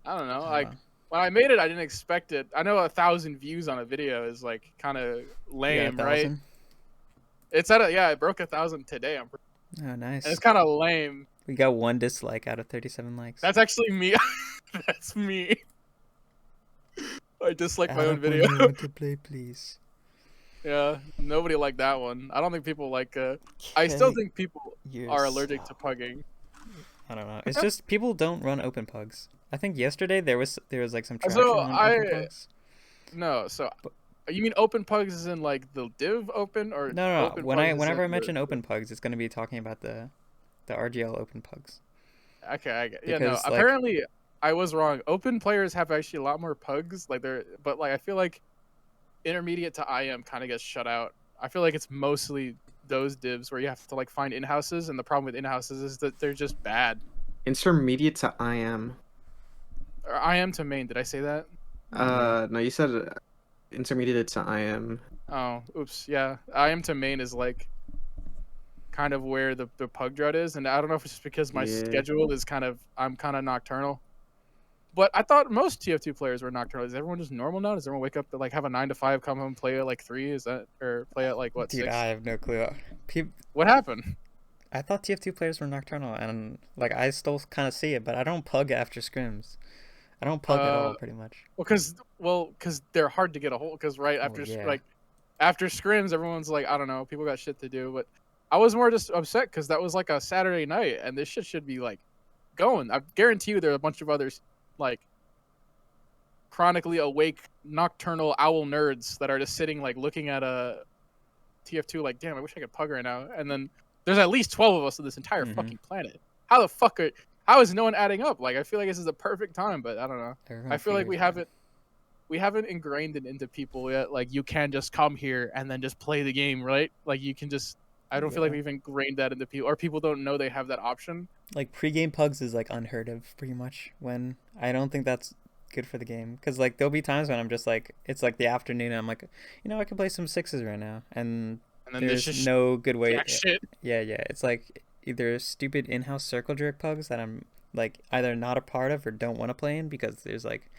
I don't know. I don't Like know. when I made it, I didn't expect it. I know 1,000 views on a video is like kind of You got a lame, right? thousand? It's at a yeah, it broke 1,000 today. Oh, And it's nice. kind of lame. We got one dislike out of 37 likes. That's actually me. That's me. I dislike my own Adam, when video. do you want to play, please? Yeah, nobody liked that one. I don't think people like. I still Okay, think people you're are allergic slow. to pugging. I don't know. It's just people don't run open pugs. I think yesterday there was like some traction So on open I pugs. no. So But you mean open pugs is in like the div open or no, no, no. open pugs is in Whenever I the? mention open pugs, it's gonna be talking about the RGL open pugs Okay, yeah, no. because like Apparently, I was wrong. Open players have actually a lot more pugs. Like they're, but like I feel like intermediate to IM kind of gets shut out. I feel like it's mostly those divs where you have to like find in houses, and the problem with in houses is that they're just bad. Intermediate to IM. Or IM to main. Did I say that? no. No, you said intermediate to IM. Oh, oops. Yeah, IM to main is like kind of where the pug drought is, and I don't know if it's just because my Yeah. schedule is I'm kind of nocturnal. But I thought most TF2 players were nocturnal. Is everyone just normal now? Does everyone wake up to like have a 9 to 5, come home, play at like 3? Is that or play at like what Dude, 6? I have no clue. Peop What happened? I thought TF2 players were nocturnal, and like I still kind of see it, but I don't pug after scrims. I don't pug at Uh, all, pretty much. because they're hard to get a hold. Because right Well, after yeah. like after scrims, everyone's like, I don't know, people got shit to do. But I was more just upset because that was like a Saturday night, and this shit should be like going. I guarantee you, there are a bunch of others like chronically awake nocturnal owl nerds that are just sitting like looking at a TF2 like, damn, I wish I could pug right now. And then there's at least 12 of us on this entire Mm-hmm. fucking planet. How the fuck are how is no one adding up? Like I feel like this is the perfect time, but I don't know. I Everyone feel like figures it out. we haven't ingrained it into people yet. Like you can just come here and then just play the game, right? Like you can just I don't feel like Yeah. we've ingrained that into people or people don't know they have that option. Like pregame pugs is like unheard of, pretty much. When I don't think that's good for the game, because like there'll be times when I'm just like it's like the afternoon, and I'm like, I could play some sixes right now, and And then this there's just no good way. jack shit. Yeah, yeah. It's like either stupid in-house circle jerk pugs that I'm like either not a part of or don't want to play in because there's like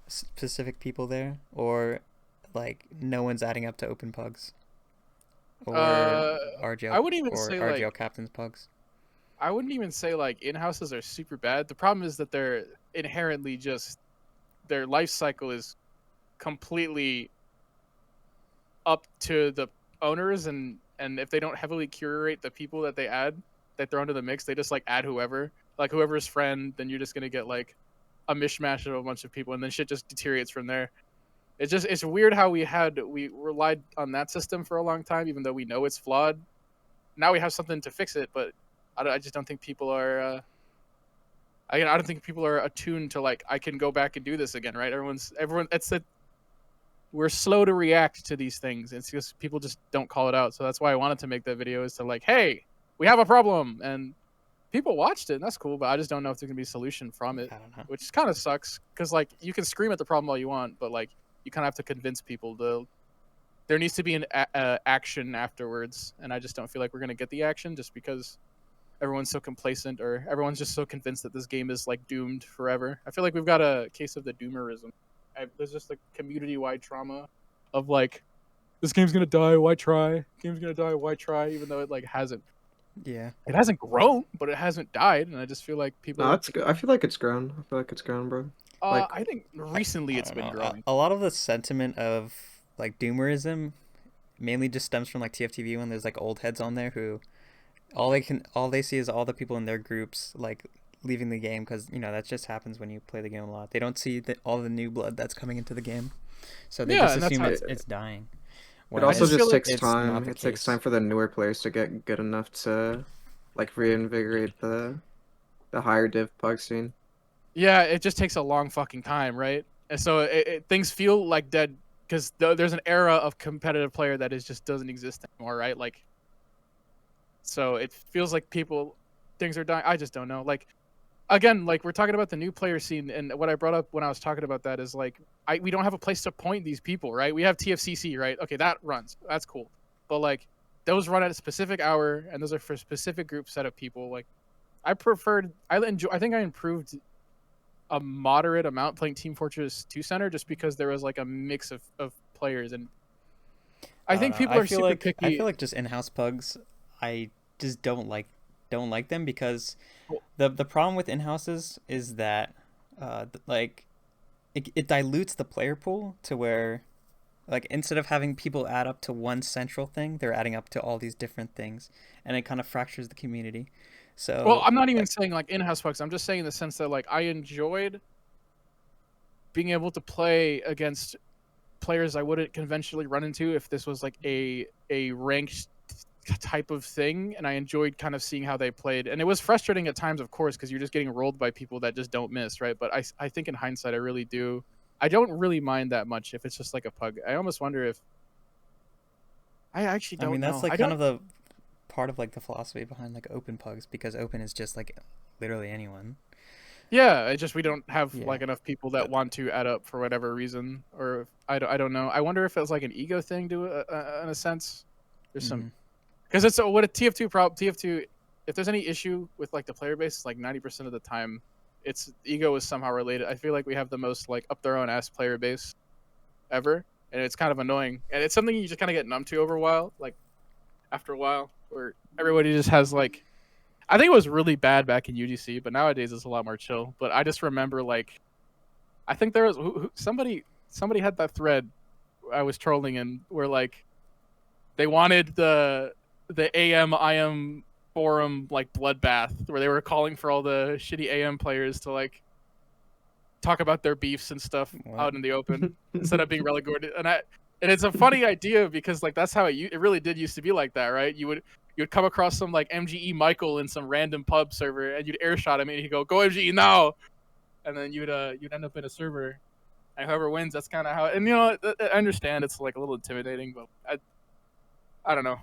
specific people there, or like no one's adding up to open pugs or Uh RGL I wouldn't even or say RGL like captains pugs. I wouldn't even say like in houses are super bad. The problem is that they're inherently just their life cycle is completely up to the owners and if they don't heavily curate the people that they throw into the mix, they just like add whoever. Like whoever's friend, then you're just gonna get like a mishmash of a bunch of people and then shit just deteriorates from there. It's weird how we relied on that system for a long time, even though we know it's flawed. Now we have something to fix it, but I just don't think people are I don't think people are attuned to like I can go back and do this again, right? Everyone. It's that we're slow to react to these things. It's just people just don't call it out. So that's why I wanted to make that video is to like, hey, we have a problem, and people watched it, and that's cool. But I just don't know if there can be a solution from it, I don't know. which kind of sucks because like you can scream at the problem all you want, but like you kind of have to convince people to. There needs to be an action afterwards, and I just don't feel like we're gonna get the action just because everyone's so complacent or everyone's just so convinced that this game is like doomed forever. I feel like we've got a case of the doomerism. There's just like community-wide trauma of like this game's gonna die. Why try? Game's gonna die. Why try? Even though it like hasn't. Yeah. It hasn't grown, but it hasn't died, and I just feel like No, people. it's good. I feel like it's grown. I feel like it's grown, bro. Like, I think recently I it's don't been know. growing. A lot of the sentiment of like doomerism mainly just stems from like TFTV when there's like old heads on there who all they see is all the people in their groups like leaving the game because that just happens when you play the game a lot. They don't see all the new blood that's coming into the game, so they Yeah, just and that's assume how. it's dying. it When I also just feel just like takes it's not time. the It takes time case. for the newer players to get good enough to, like, reinvigorate the higher div pug scene. yeah, it just takes a long fucking time, right? And so things feel like dead because there's an era of competitive player that is just doesn't exist anymore, right? Like so it feels like things are dying. I just don't know. Like again, like we're talking about the new player scene, and what I brought up when I was talking about that is like we don't have a place to point these people, right? We have TFCC, right? Okay, that runs. That's cool, but like those run at a specific hour, and those are for a specific group set of people. Like I preferred, I enjoy. I think I improved a moderate amount playing Team Fortress 2 Center just because there was like a mix of players, and I I don't think know. people are super I feel picky. like just in-house pugs, I just don't like them because Well, the problem with in-houses is that like it dilutes the player pool to where like instead of having people add up to one central thing, they're adding up to all these different things, and it kind of fractures the community. well, So I'm not even like saying like in-house pucks. I'm just saying in the sense that like I enjoyed being able to play against players I wouldn't conventionally run into if this was like a ranked type of thing, and I enjoyed kind of seeing how they played. And it was frustrating at times, of course, because you're just getting rolled by people that just don't miss, right? But I think in hindsight, I really do. I don't really mind that much if it's just like a pug. I almost wonder if I actually I mean don't that's know. like I kind don't. of the part of like the philosophy behind like open pugs because open is just like literally anyone. Yeah, it's just we don't have Yeah. like enough people that want to add up for whatever reason, or I don't know. I wonder if it's like an ego thing to in a sense. There's some Hmm. because it's what a TF2 problem. TF2, if there's any issue with like the player base, like 90% of the time, it's ego is somehow related. I feel like we have the most like up their own ass player base ever, and it's kind of annoying. And it's something you just kind of get numb to over a while, like after a while, where everybody just has like. I think it was really bad back in UGC, but nowadays it's a lot more chill. But I just remember like I think there was somebody had that thread I was trolling in where like they wanted the AM IM forum like bloodbath where they were calling for all the shitty AM players to like talk about their beefs and stuff What? out in the open instead of being relegated. And it's a funny idea because like that's how it really did used to be like that, right? You would come across some like MGE Michael in some random pub server and you'd airshot him and he'd go MGE now, and then you'd end up in a server and whoever wins, that's kind of how. And you know, I understand it's like a little intimidating, but I don't know.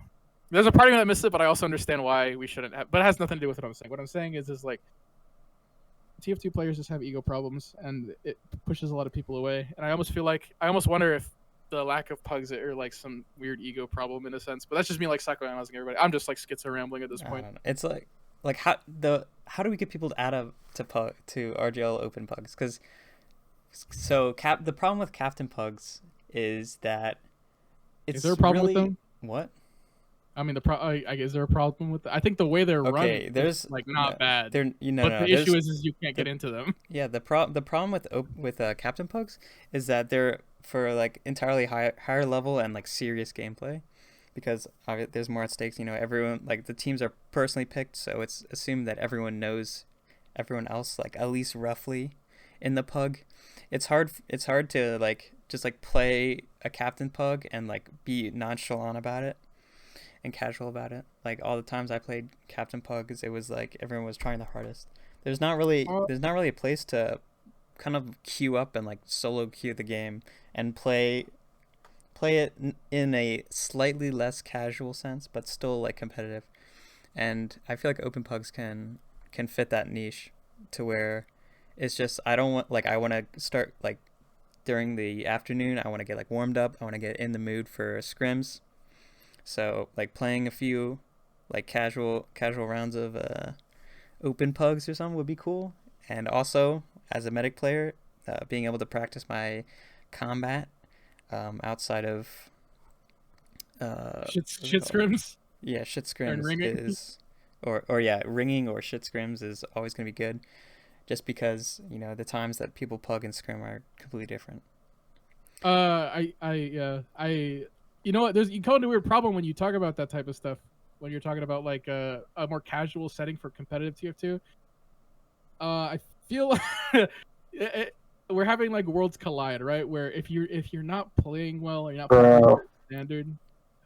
There's a part of me that missed it, but I also understand why we shouldn't have. But it has nothing to do with what I'm saying. What I'm saying is like TF2 players just have ego problems, and it pushes a lot of people away. And I almost wonder if the lack of pugs are like some weird ego problem in a sense. But that's just me like psychoanalyzing everybody. I'm just like schizo rambling at this I point. don't know. It's like how do we get people to add up to RGL open pugs? Because the problem with Captain Pugs is that Is there it's a problem with really them? what? I mean, is there a problem with? I think the way they're run Okay, is there's like no, not bad. there But no the issue there's is you can't the get into them. yeah the problem with Captain Pugs is that they're for like entirely higher level and like serious gameplay because there's more at stakes. You know, everyone like the teams are personally picked, so it's assumed that everyone knows everyone else like at least roughly in the pug. It's hard to like just like play a captain pug and like be nonchalant about it and casual about it. Like all the times I played Captain Pugs, it was like everyone was trying the hardest. There's not really a place to kind of queue up and like solo queue the game and play it in a slightly less casual sense, but still like competitive. And I feel like Open Pugs can fit that niche to where it's just I don't want like I want to start like during the afternoon. I want to get like warmed up. I want to get in the mood for scrims. So like playing a few like casual rounds of open pugs or something would be cool. And also as a medic player, being able to practice my combat outside of what's it Shit called? scrims Yeah, shit and scrims ringing. is or yeah, ringing or shit scrims is always gonna be good. Just because you know the times that people plug and scrim are completely different. You know what? You come into a weird problem when you talk about that type of stuff. When you're talking about like a more casual setting for competitive TF2, I feel we're having like worlds collide, right? Where if you're not playing well or you're not playing up Bro, to standard,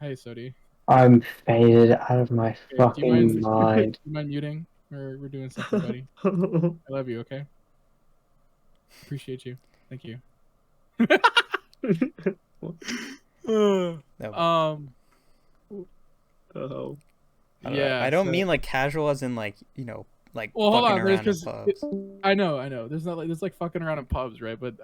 hey Sodi, I'm faded out of my okay, do you mind fucking mind. do you mind muting? Or we're doing something, buddy. I love you. Okay, appreciate you. Thank you. No, um. Oh. I don't know. Yeah. I don't So mean like casual as in like you know like well, hold fucking on. There's around in because pubs. I know. There's not like there's like fucking around in pubs, right? But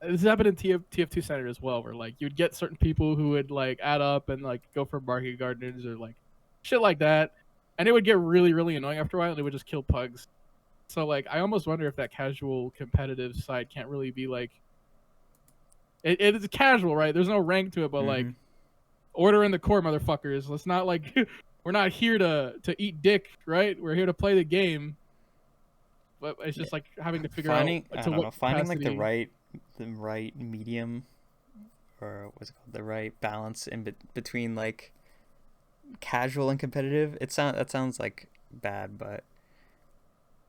this happened in TF2 Center as well, where like you'd get certain people who would like add up and like go for market gardeners or like shit like that, and it would get really annoying after a while, and they would just kill pugs. So like, I almost wonder if that casual competitive side can't really be like, it is casual, right? There's no rank to it, but like, Mhm. order in the court, motherfuckers. Let's not like, we're not here to eat dick, right? We're here to play the game. But it's Yeah. just like having to figure out Finding, I to don't what know, finding like capacity. the right medium, or what's it called, the right balance between like casual and competitive. That sounds like bad, but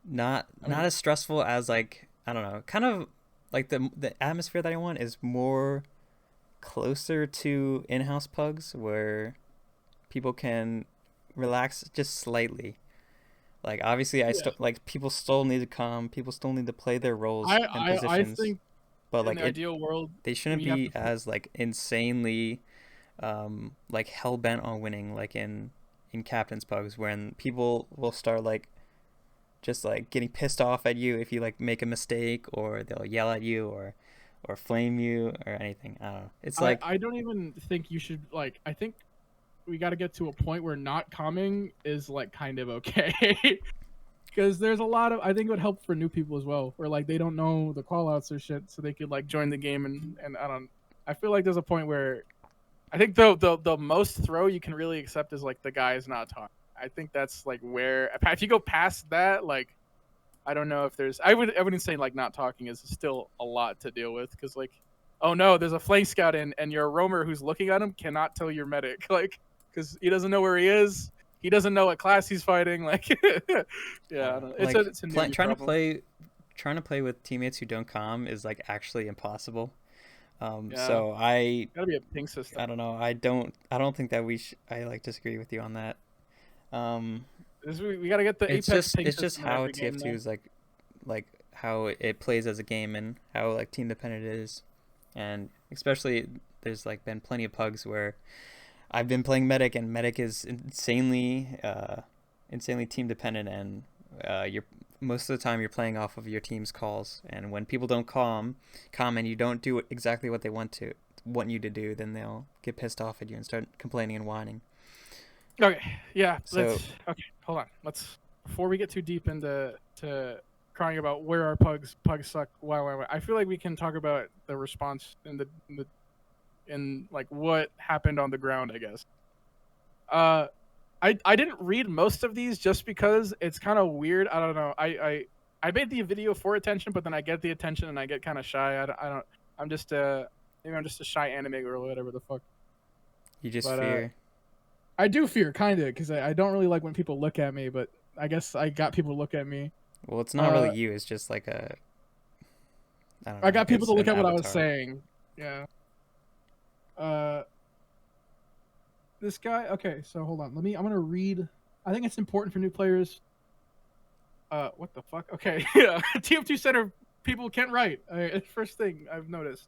I not mean, as stressful as, like, I don't know, kind of like the atmosphere that I want is more closer to in-house pugs, where people can relax just slightly. Like, obviously, I yeah. still like, people still need to come, people still need to play their roles and I positions, think but in like the ideal world they shouldn't we have be to. as like insanely like hell bent on winning, like in captain's pugs, when people will start like just like getting pissed off at you if you like make a mistake, or they'll yell at you, or flame you or anything. I don't know. It's like, I don't even think you should like. I think we got to get to a point where not calming is like kind of okay. Because there's a lot of, I think it would help for new people as well, where like they don't know the call outs or shit, so they could like join the game and I don't. I feel like there's a point where I think the most throw you can really accept is like the guys not talking. I think that's like where if you go past that, like I don't know if there's. I wouldn't say like not talking is still a lot to deal with because like, oh no, there's a flank scout in and your roamer who's looking at him cannot tell your medic like because he doesn't know where he is. He doesn't know what class he's fighting. Like, I yeah, I don't don't know. know, like, It's a newbie problem. trying to play with teammates who don't calm is like actually impossible. Yeah, So gotta be a ping system. I don't know. I don't think that I like disagree with you on that. Um, We gotta get the Apex ping it's just system in how every game TF2 now. is like how it plays as a game, and how like team dependent it is, and especially there's like been plenty of pugs where I've been playing medic, and medic is insanely team dependent, and you're most of the time you're playing off of your team's calls, and when people don't calm and you don't do exactly what they want you to do, then they'll get pissed off at you and start complaining and whining. Okay, yeah, So let's. Okay, hold on. Let's before we get too deep into crying about where our pugs suck. Why? I feel like we can talk about the response in like what happened on the ground. I guess. Uh, I didn't read most of these just because it's kind of weird. I don't know. I made the video for attention, but then I get the attention and I get kind of shy. I don't. I'm just maybe I'm just a shy anime girl or whatever the fuck. you just But fear. I do fear kind of because I don't really like when people look at me, but I guess I got people to look at me. Well, it's not really Uh, you. It's just like I don't I know. got people It's to look an at what I was avatar. saying. Yeah. Uh, this guy. Okay, so hold on. I'm gonna read. I think it's important for new players. What the fuck? Okay, yeah. TF2 Center people can't write. First thing I've noticed.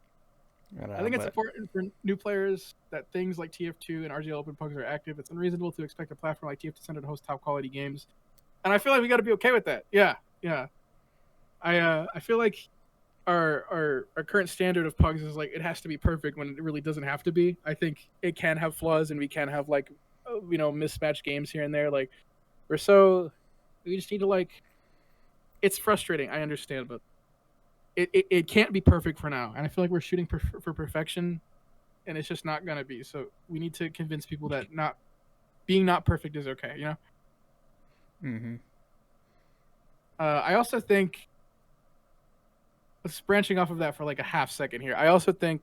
I don't I know, think it's but important for new players that things like TF2 and RGL Open Pugs are active. It's unreasonable to expect a platform like TF2 Center to host top quality games, and I feel like we got to be okay with that. Yeah, yeah. I feel like our current standard of pugs is like it has to be perfect when it really doesn't have to be. I think it can have flaws and we can have like mismatched games here and there. Like we're so we just need to like it's frustrating. I understand, but it can't be perfect for now. And I feel like we're shooting for perfection, and it's just not gonna be. So we need to convince people that not being not perfect is okay. You know. mm-hmm. I also think branching off of that for like a half second here. I also think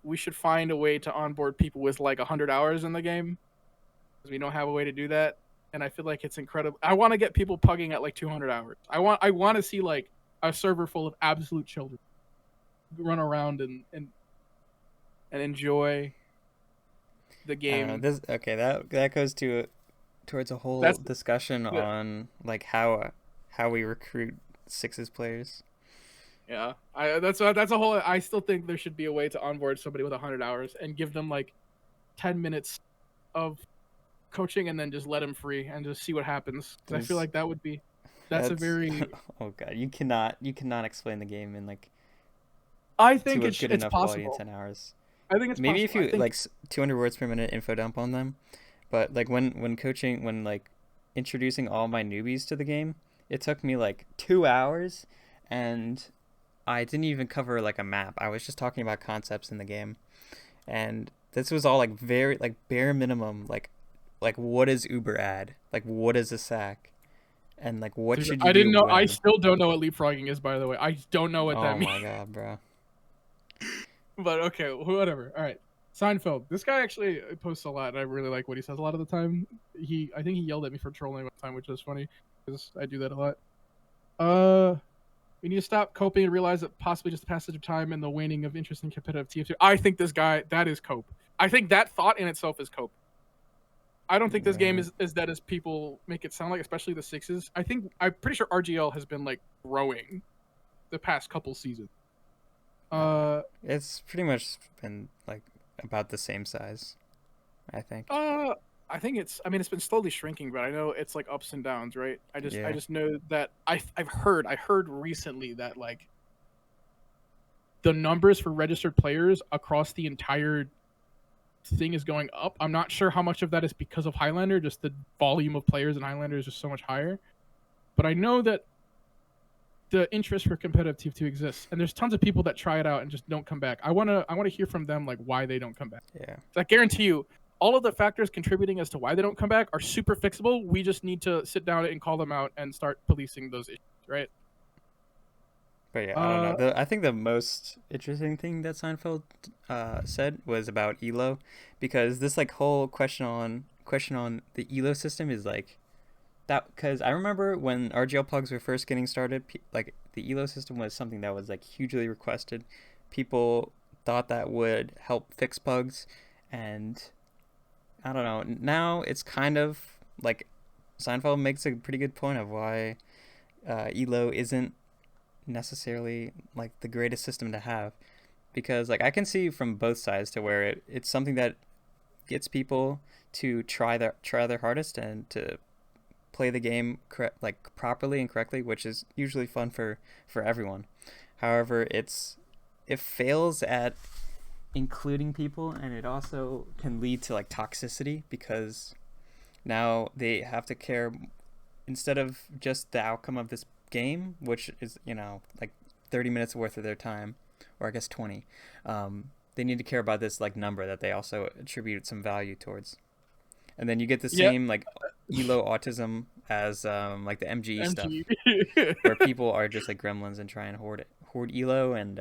we should find a way to onboard people with like 100 hours in the game because we don't have a way to do that. And I feel like it's incredible. I want to get people pugging at like 200 hours. I want to see like a server full of absolute children run around and enjoy the I don't know. game. This okay. That goes towards a whole That's discussion yeah, on like how we recruit sixes players. yeah. That's a whole. I still think there should be a way to onboard somebody with 100 hours and give them like 10 minutes of coaching and then just let them free and just see what happens. Because I feel There's like that's a that's very. oh god, you cannot explain the game in like I think to a good it's enough quality in possible. 10 hours. I think it's Maybe if possible. I you think like 200 words per minute info dump on them, but like when coaching, when like introducing all my newbies to the game, it took me like 2 hours, and I didn't even cover like a map. I was just talking about concepts in the game, and this was all like very like bare minimum, like what is Uber ad, like what is a sack, and like what Dude, should you I didn't do know. I when. still don't know what leapfrogging is, by the way. I don't know what Oh that my means. god, bro. But okay, whatever. All right. Seinfeld. This guy actually posts a lot, and I really like what he says a lot of the time. I think he yelled at me for trolling one time, which is funny because I do that a lot. We need to stop coping and realize that possibly just the passage of time and the waning of interest in competitive TF2. I think this guy, that is cope. I think that thought in itself is cope. I don't think this game Yeah. is as dead as people make it sound like, especially the sixes. I'm pretty sure RGL has been like growing the past couple seasons. It's pretty much been like about the same size, I think. I think I mean, it's been slowly shrinking, but I know it's like ups and downs, right? I Yeah. just know that I heard recently that like the numbers for registered players across the entire thing is going up. I'm not sure how much of that is because of Highlander, just the volume of players in Highlander is just so much higher. But I know that the interest for competitive TF2 exists, and there's tons of people that try it out and just don't come back. I wanna hear from them like why they don't come back. Yeah. So I guarantee you, all of the factors contributing as to why they don't come back are super fixable. We just need to sit down and call them out and start policing those issues, right? But yeah, I don't know. I think the most interesting thing that Seinfeld said was about Elo, because this like whole question on the Elo system is like that, because I remember when RGL pugs were first getting started, like the Elo system was something that was like hugely requested. People thought that would help fix pugs, and I don't know. Now it's kind of like Seinfeld makes a pretty good point of why Elo isn't necessarily like the greatest system to have, because like I can see from both sides to where it's something that gets people to try their hardest and to play the game like properly and correctly, which is usually fun for everyone. However, it fails at including people, and it also can lead to like toxicity, because now they have to care, instead of just the outcome of this game, which is like 30 minutes worth of their time, or I guess 20. They need to care about this like number that they also attribute some value towards, and then you get the same like Elo autism as like the MGE stuff, where people are just like gremlins and try and hoard Elo and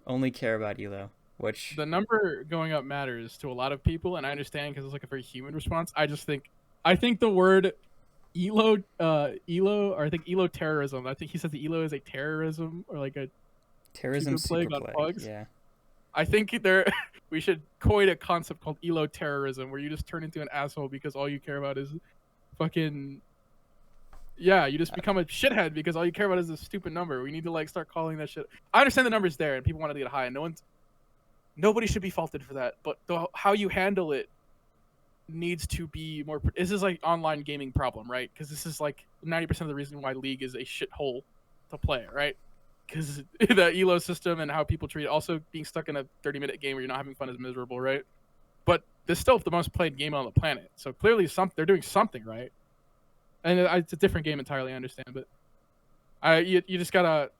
only care about Elo, which The number going up matters to a lot of people, and I understand because it's like a very human response. I think the word Elo, or I think Elo terrorism. I think he says the Elo is a terrorism or like a terrorism super super plague on plague. pugs. Yeah. I think we should coin a concept called Elo terrorism, where you just turn into an asshole because all you care about is fucking. Yeah, you just become a shithead because all you care about is this stupid number. We need to like start calling that shit. I understand the number's there and people want to get high, and nobody should be faulted for that. But how you handle it needs to be more. This is like online gaming problem, right? Because this is like 90% of the reason why League is a shithole to play, right? Because the elo system and how people treat it. Also, being stuck in a 30-minute game where you're not having fun is miserable, right? But this is still the most played game on the planet, so clearly they're doing something right. And it's a different game entirely, I understand, but you just gotta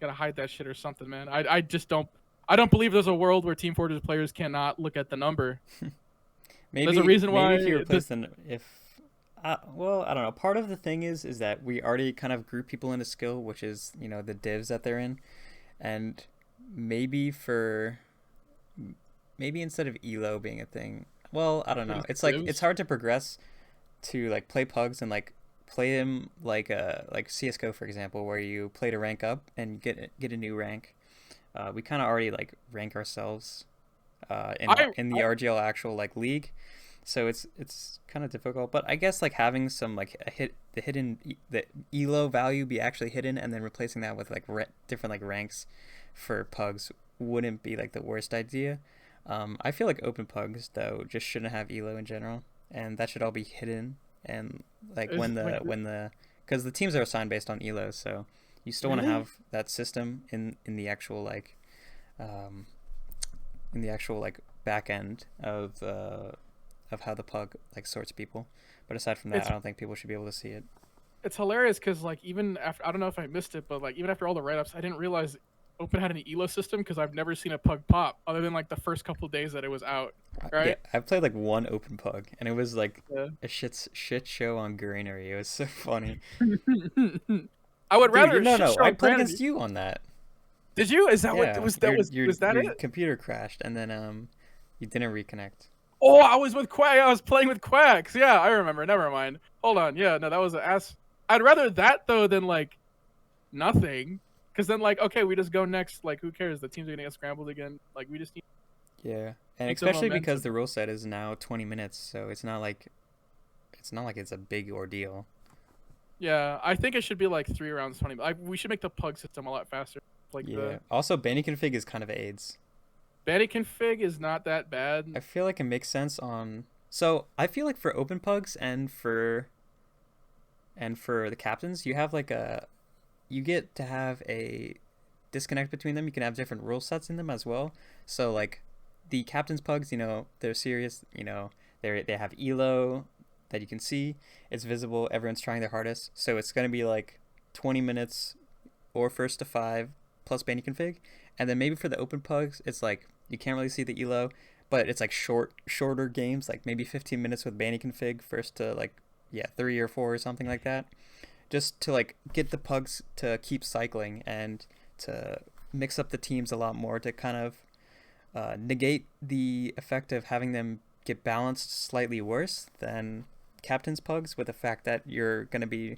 hide that shit or something, man. I just don't believe there's a world where Team Fortress players cannot look at the number. Maybe There's a reason why if you replace well, I don't know. Part of the thing is that we already kind of group people into skill, which is the divs that they're in, and maybe instead of elo being a thing, well, I don't know. It's like it's hard to progress to like play pugs and like play them like CS:GO, for example, where you play to rank up and get a new rank. We kind of already like rank ourselves in the RGL actual like league, so it's kind of difficult. But I guess like having some like the elo value be actually hidden, and then replacing that with like different like ranks for pugs wouldn't be like the worst idea. I feel like open pugs though just shouldn't have elo in general, and that should all be hidden. And like because the teams are assigned based on elo, so you still want to have that system in the actual like back end of how the pug like sorts people. But aside from that, I don't think people should be able to see it. it's hilarious because like even after, I don't know if I missed it, but like even after all the write-ups, I didn't realize Open had an elo system because I've never seen a pug pop other than like the first couple of days that it was out, Yeah, right? I played like one open pug, and it was like Yeah. a shit show on greenery. It was so funny. I would rather Dude, a no, shit no, show I on played Granity. against you on that. Did you? Is that what Yeah, was that was that your it? computer crashed, and then you didn't reconnect. Oh, I was with Quack. I was playing with Quacks. Yeah, I remember. Never mind. Hold on. Yeah, no, that was an ass. I'd rather that though than like nothing, because then like okay, we just go next. Like who cares? The teams are gonna get scrambled again. Like we just need Yeah, and keep the especially because momentum. the rule set is now 20 minutes, so it's not like it's a big ordeal. Yeah, I think it should be like 3 rounds, 20. We should make the pug system a lot faster. Like Yeah. the Also, banning config is kind of AIDS. Banny config is not that bad. I feel like it makes sense on. So I feel like for open pugs and for the captains, you have like you get to have a disconnect between them. You can have different rule sets in them as well. So like the captain's pugs, they're serious. They have elo that you can see. It's visible. Everyone's trying their hardest. So it's gonna be like 20 minutes or first to 5 plus banning config, and then maybe for the open pugs, it's like you can't really see the elo, but it's like shorter games, like maybe 15 minutes with banning config first to like 3 or 4 or something like that, just to like get the pugs to keep cycling and to mix up the teams a lot more to kind of negate the effect of having them get balanced slightly worse than captain's pugs, with the fact that you're going to be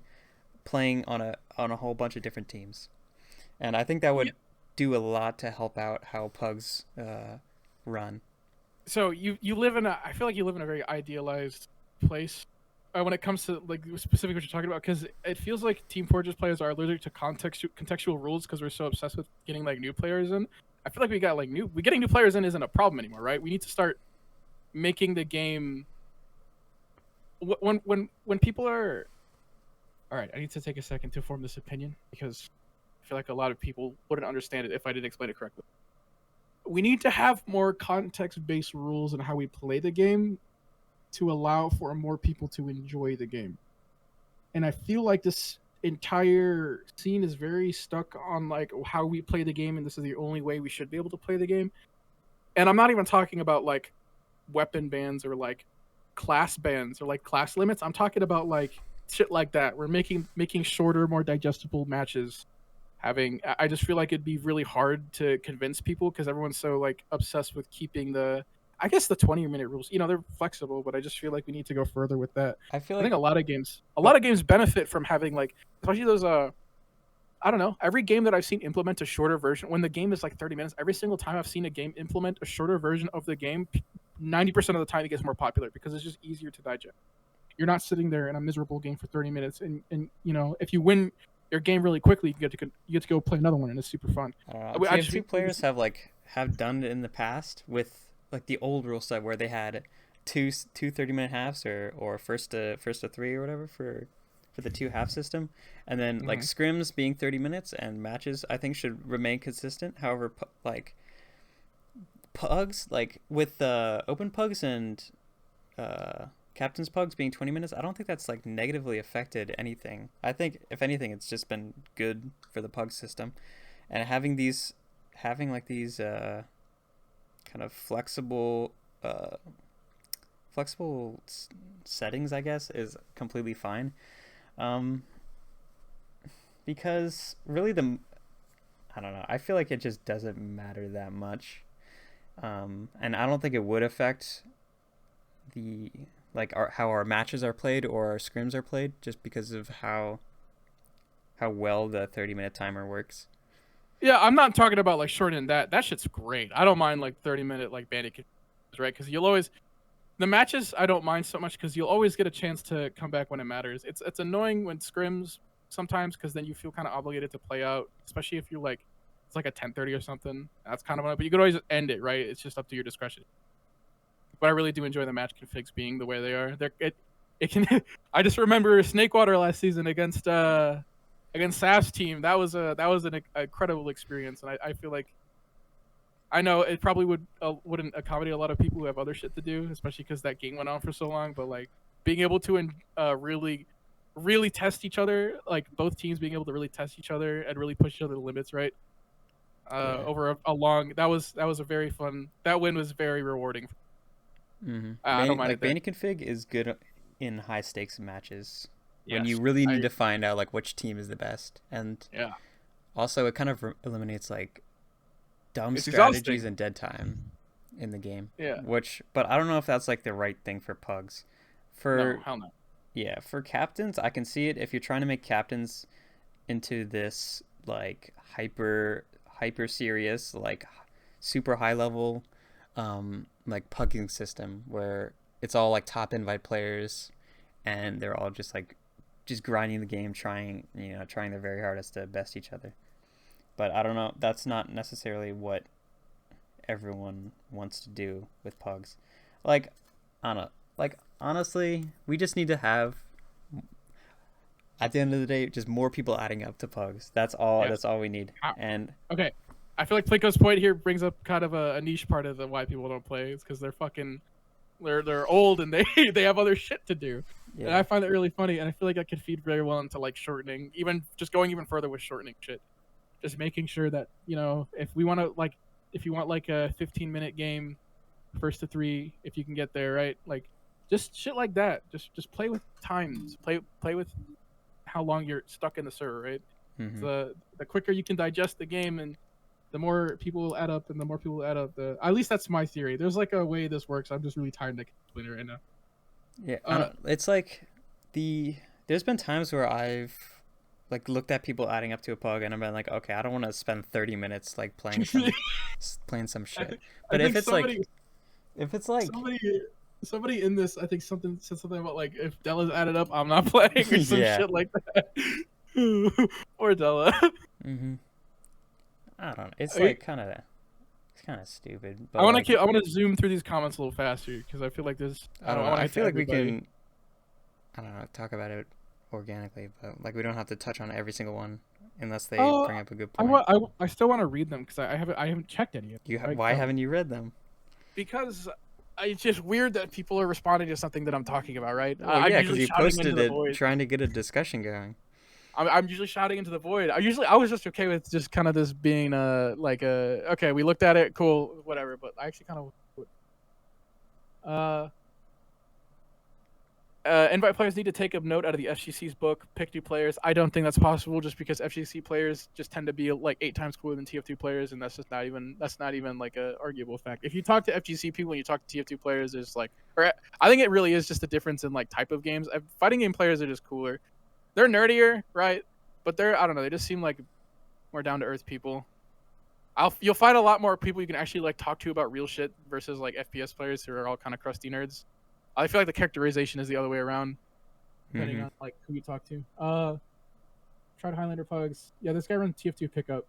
playing on a whole bunch of different teams. And I think that would do a lot to help out how pugs run. So you live in a. I feel like you live in a very idealized place when it comes to like specifically what you're talking about, because it feels like Team Fortress players are allergic to contextual rules because we're so obsessed with getting like new players in. I feel like getting new players in isn't a problem anymore, right? We need to start making the game. When people are. All right, I need to take a second to form this opinion because I feel like a lot of people wouldn't understand it if I didn't explain it correctly. We need to have more context-based rules in how we play the game to allow for more people to enjoy the game. And I feel like this entire scene is very stuck on like how we play the game, and this is the only way we should be able to play the game. And I'm not even talking about like weapon bans or like class bans or like class limits. I'm talking about like shit like that. We're making shorter, more digestible matches. I just feel like it'd be really hard to convince people because everyone's so like obsessed with keeping the 20-minute rules. They're flexible, but I just feel like we need to go further with that. I feel I like think a lot of games benefit from having like, especially those I don't know, every game that I've seen implement a shorter version when the game is like 30 minutes, every single time I've seen a game implement a shorter version of the game, 90% of the time it gets more popular because it's just easier to digest. You're not sitting there in a miserable game for 30 minutes and if you win your game really quickly, you get to go play another one and it's super fun. TF2 players have done it in the past with like the old rule set where they had two 30-minute halves or first to 3 or whatever for the 2 half system, and then like scrims being 30 minutes and matches I think should remain consistent. However, like pugs, like with open pugs and captain's pugs being 20 minutes, I don't think that's like negatively affected anything. I think if anything it's just been good for the pug system, and having like these kind of flexible settings, I guess, is completely fine. Because really I don't know, I feel like it just doesn't matter that much. And I don't think it would affect how our matches are played or our scrims are played, just because of how well the 30-minute timer works. Yeah, I'm not talking about like shortening that. That shit's great. I don't mind like 30-minute like bandit, right? Because you'll always the matches I don't mind so much because you'll always get a chance to come back when it matters. It's annoying when scrims sometimes because then you feel kind of obligated to play out, especially if you're like it's like a 10:30 or something. That's kind of annoying, but you could always end it, right? It's just up to your discretion. But I really do enjoy the match configs being the way they are. It can. I just remember Snakewater last season against Saf's team. That was an incredible experience, and I feel like I know it probably wouldn't accommodate a lot of people who have other shit to do, especially because that game went on for so long. But like being able to really really test each other, like both teams being able to really test each other and really push each other to the limits, right? Yeah. Over a long that was a very fun, that win was very rewarding. I don't mind Like it there. Bane config is good in high stakes matches when you Yes, really need I to find out like which team is the best, and yeah, also it kind of eliminates like dumb it's strategies exhausting. and dead time in the game. Yeah, Which, but I don't know if that's like the right thing for pugs. no, For hell no. Yeah, for captains, I can see it if you're trying to make captains into this like hyper serious like super high level like pugging system where it's all like top invite players and they're all just like just grinding the game trying their very hardest to best each other. But I don't know, that's not necessarily what everyone wants to do with pugs. Like I don't like honestly, we just need to have at the end of the day, just more people adding up to pugs. That's all. Yes. That's all we need. Ah, And okay, I feel like Plinko's point here brings up kind of a niche part of the why people don't play. It's because they're fucking they're old and they they have other shit to do. And yeah, I find it really funny, and I feel like that could feed very well into like shortening, even just going even further with shortening shit. Just making sure that if we want to like, if you want like a 15-minute game, first to three, if you can get there, right? Like, just shit like that. Just play with times. Play with how long you're stuck in the server, right? hmm The quicker you can digest the game, and the more people will add up, and the more people will add up. The At least that's my theory. There's like a way this works. I'm just really tired to explain it right now. yeah. Uh, It's like there's been times where I've like looked at people adding up to a pug and I've been like, okay, I don't want to spend 30 minutes like playing some I shit. think I But think somebody if it's like somebody somebody in this, I think something said something about like, if Della's added up, I'm not playing, or some yeah, shit like that. Or Della. hmm I don't know. It's I like kind of stupid, but like I want to zoom through these comments a little faster because I feel like there's I don't I know. want to I get to feel like we everybody. can I don't know, talk about it organically, but like we don't have to touch on every single one unless they Uh, bring up a good point. I still want to read them because I haven't checked any of them. Right? Why haven't you read them? Because it's just weird that people are responding to something that I'm talking about, right? Well, I'm yeah, because usually you shouting into posted the it void. trying to get a discussion going. I'm usually shouting into the void. I was just okay with just kind of this being okay, we looked at it, cool, whatever. But I actually kind of uh invite players need to take a note out of the FGC's book, pick new players. I don't think that's possible just because FGC players just tend to be like 8 times cooler than TF2 players, and that's not even like a arguable fact. If you talk to FGC people and you talk to TF2 players, there's like, or I think it really is just a difference in like type of games. Fighting game players are just cooler. They're nerdier, right? But I don't know, they just seem like more down to earth people. You'll find a lot more people you can actually like talk to about real shit versus like FPS players who are all kind of crusty nerds. I feel like the characterization is the other way around, depending Mm-hmm. on like who you talk to. Tried Highlander pugs. Yeah, this guy runs TF2 pickup.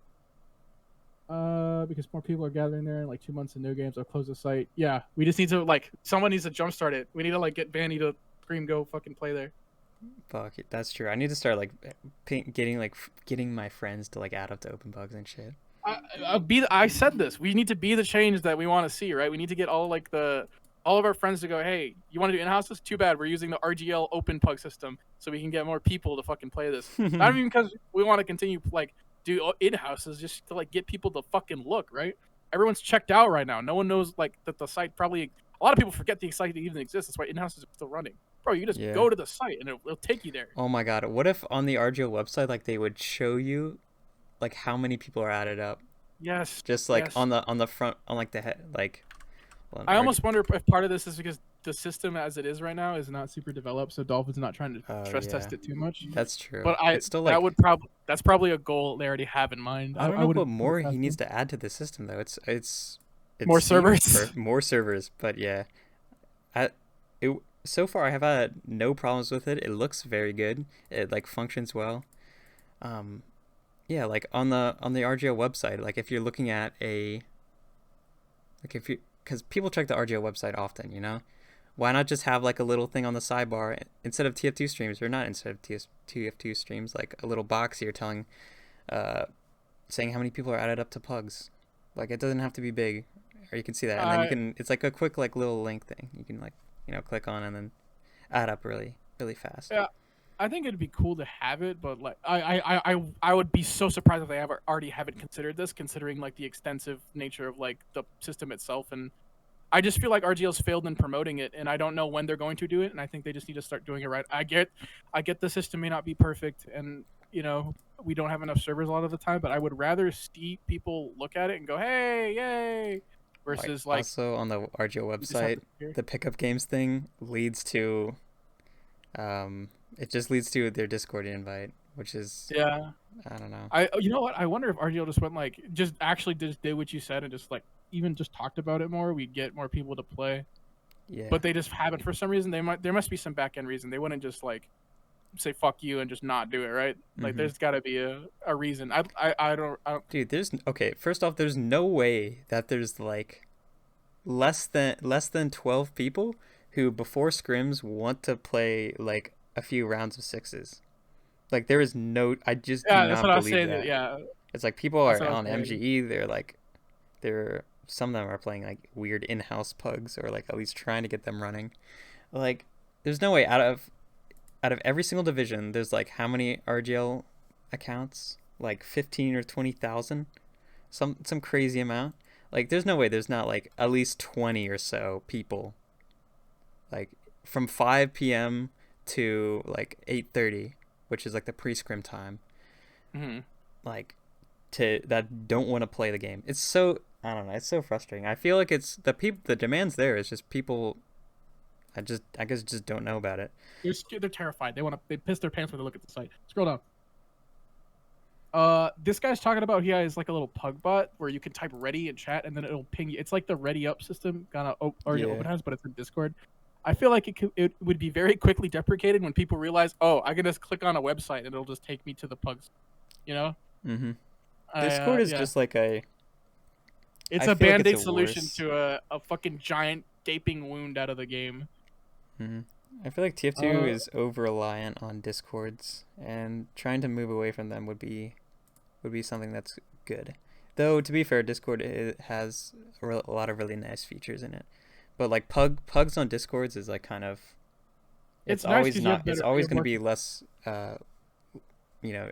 Because more people are gathering there in like 2 months and no games, I'll close the site. Yeah, we just need to like someone needs to jumpstart it. We need to like get Vanny to scream go fucking play there. Fuck it, that's true. I need to start like getting my friends to like add up to open bugs and shit. I said this. We need to be the change that we want to see, right? We need to get all of our friends to go, hey, you want to do in-houses? Too bad. We're using the RGL open pug system so we can get more people to fucking play this. Not even because we want to continue like do in-houses, just to like get people to fucking look, right? Everyone's checked out right now. No one knows like that the site probably. A lot of people forget the site even exists. That's why in-houses are still running. Bro, you just Yeah. go to the site and it'll take you there. Oh my god, what if on the RGO website like they would show you like how many people are added up, Yes. just like yes. on the front on like the head like. Well, I almost wonder if part of this is because the system as it is right now is not super developed, so Dolphin's not trying to stress test it too much. That's true. But it's still like that's probably a goal they already have in mind. I don't know what wouldn't more put it he past needs them. to add to the system though. It's More seems servers. more servers, but yeah, so far I have had no problems with it. It looks very good. It like functions well. Yeah, like on the RGO website, like if you're looking at because people check the RGO website often, why not just have like a little thing on the sidebar instead of TF2 streams, or not instead of TF2 streams, like a little box here saying how many people are added up to pugs. Like it doesn't have to be big, or you can see that, and then it's like a quick like little link thing. You can like click on and then add up really really fast. Yeah. I think it'd be cool to have it, but like I would be so surprised if they already haven't considered this, considering like the extensive nature of like the system itself. And I just feel like RGL's failed in promoting it, and I don't know when they're going to do it. And I think they just need to start doing it right. I get the system may not be perfect, and you know we don't have enough servers a lot of the time. But I would rather see people look at it and go, "Hey, yay!" versus like also on the RGL you just have website, to hear. the pickup games thing leads to, it just leads to their Discord invite, which is Yeah. I don't know. You know what? I wonder if RGL just went like just actually just did what you said and just like even just talked about it more, we'd get more people to play. Yeah. But they just haven't for some reason. There must be some back end reason. They wouldn't just like say fuck you and just not do it, right? Like Mhm. there's got to be a reason. I don't Dude, okay, first off, there's no way that there's like less than 12 people who before scrims want to play like a few rounds of sixes. Like there is no, I just do Yeah, that's not what I was believe saying. that. Yeah, It's like people that's are what I was on saying. MGE, some of them are playing like weird in-house pugs or like at least trying to get them running. Like there's no way out of every single division there's like how many RGL accounts? Like 15 or 20,000? Some crazy amount. Like there's no way there's not like at least 20 or so people like from 5 p.m. to like 8:30, which is like the pre-scrim time, Hmm. like to that don't want to play the game. It's so I don't know, it's so frustrating. I feel like it's the demands there. It's just people I guess just don't know about it. They're terrified. They piss their pants when they look at the site. Scroll down. This guy's talking about he has like a little pug bot where you can type ready in chat and then it'll ping you. It's like the ready up system, kind of already Yeah. open house, but it's in Discord. I feel like it would be very quickly deprecated when people realize, oh, I can just click on a website and it'll just take me to the pugs. You know? Mm-hmm. Discord is Yeah. just like a It's I a feel like band-aid it's a solution worse- to a fucking giant gaping wound out of the game. Mm-hmm. I feel like TF2 is over reliant on Discords, and trying to move away from them would be something that's good. Though to be fair, Discord has a lot of really nice features in it, but like pugs on Discords is like kind of It's it's nice always 'cause you have not it's better- you always have going to more- be less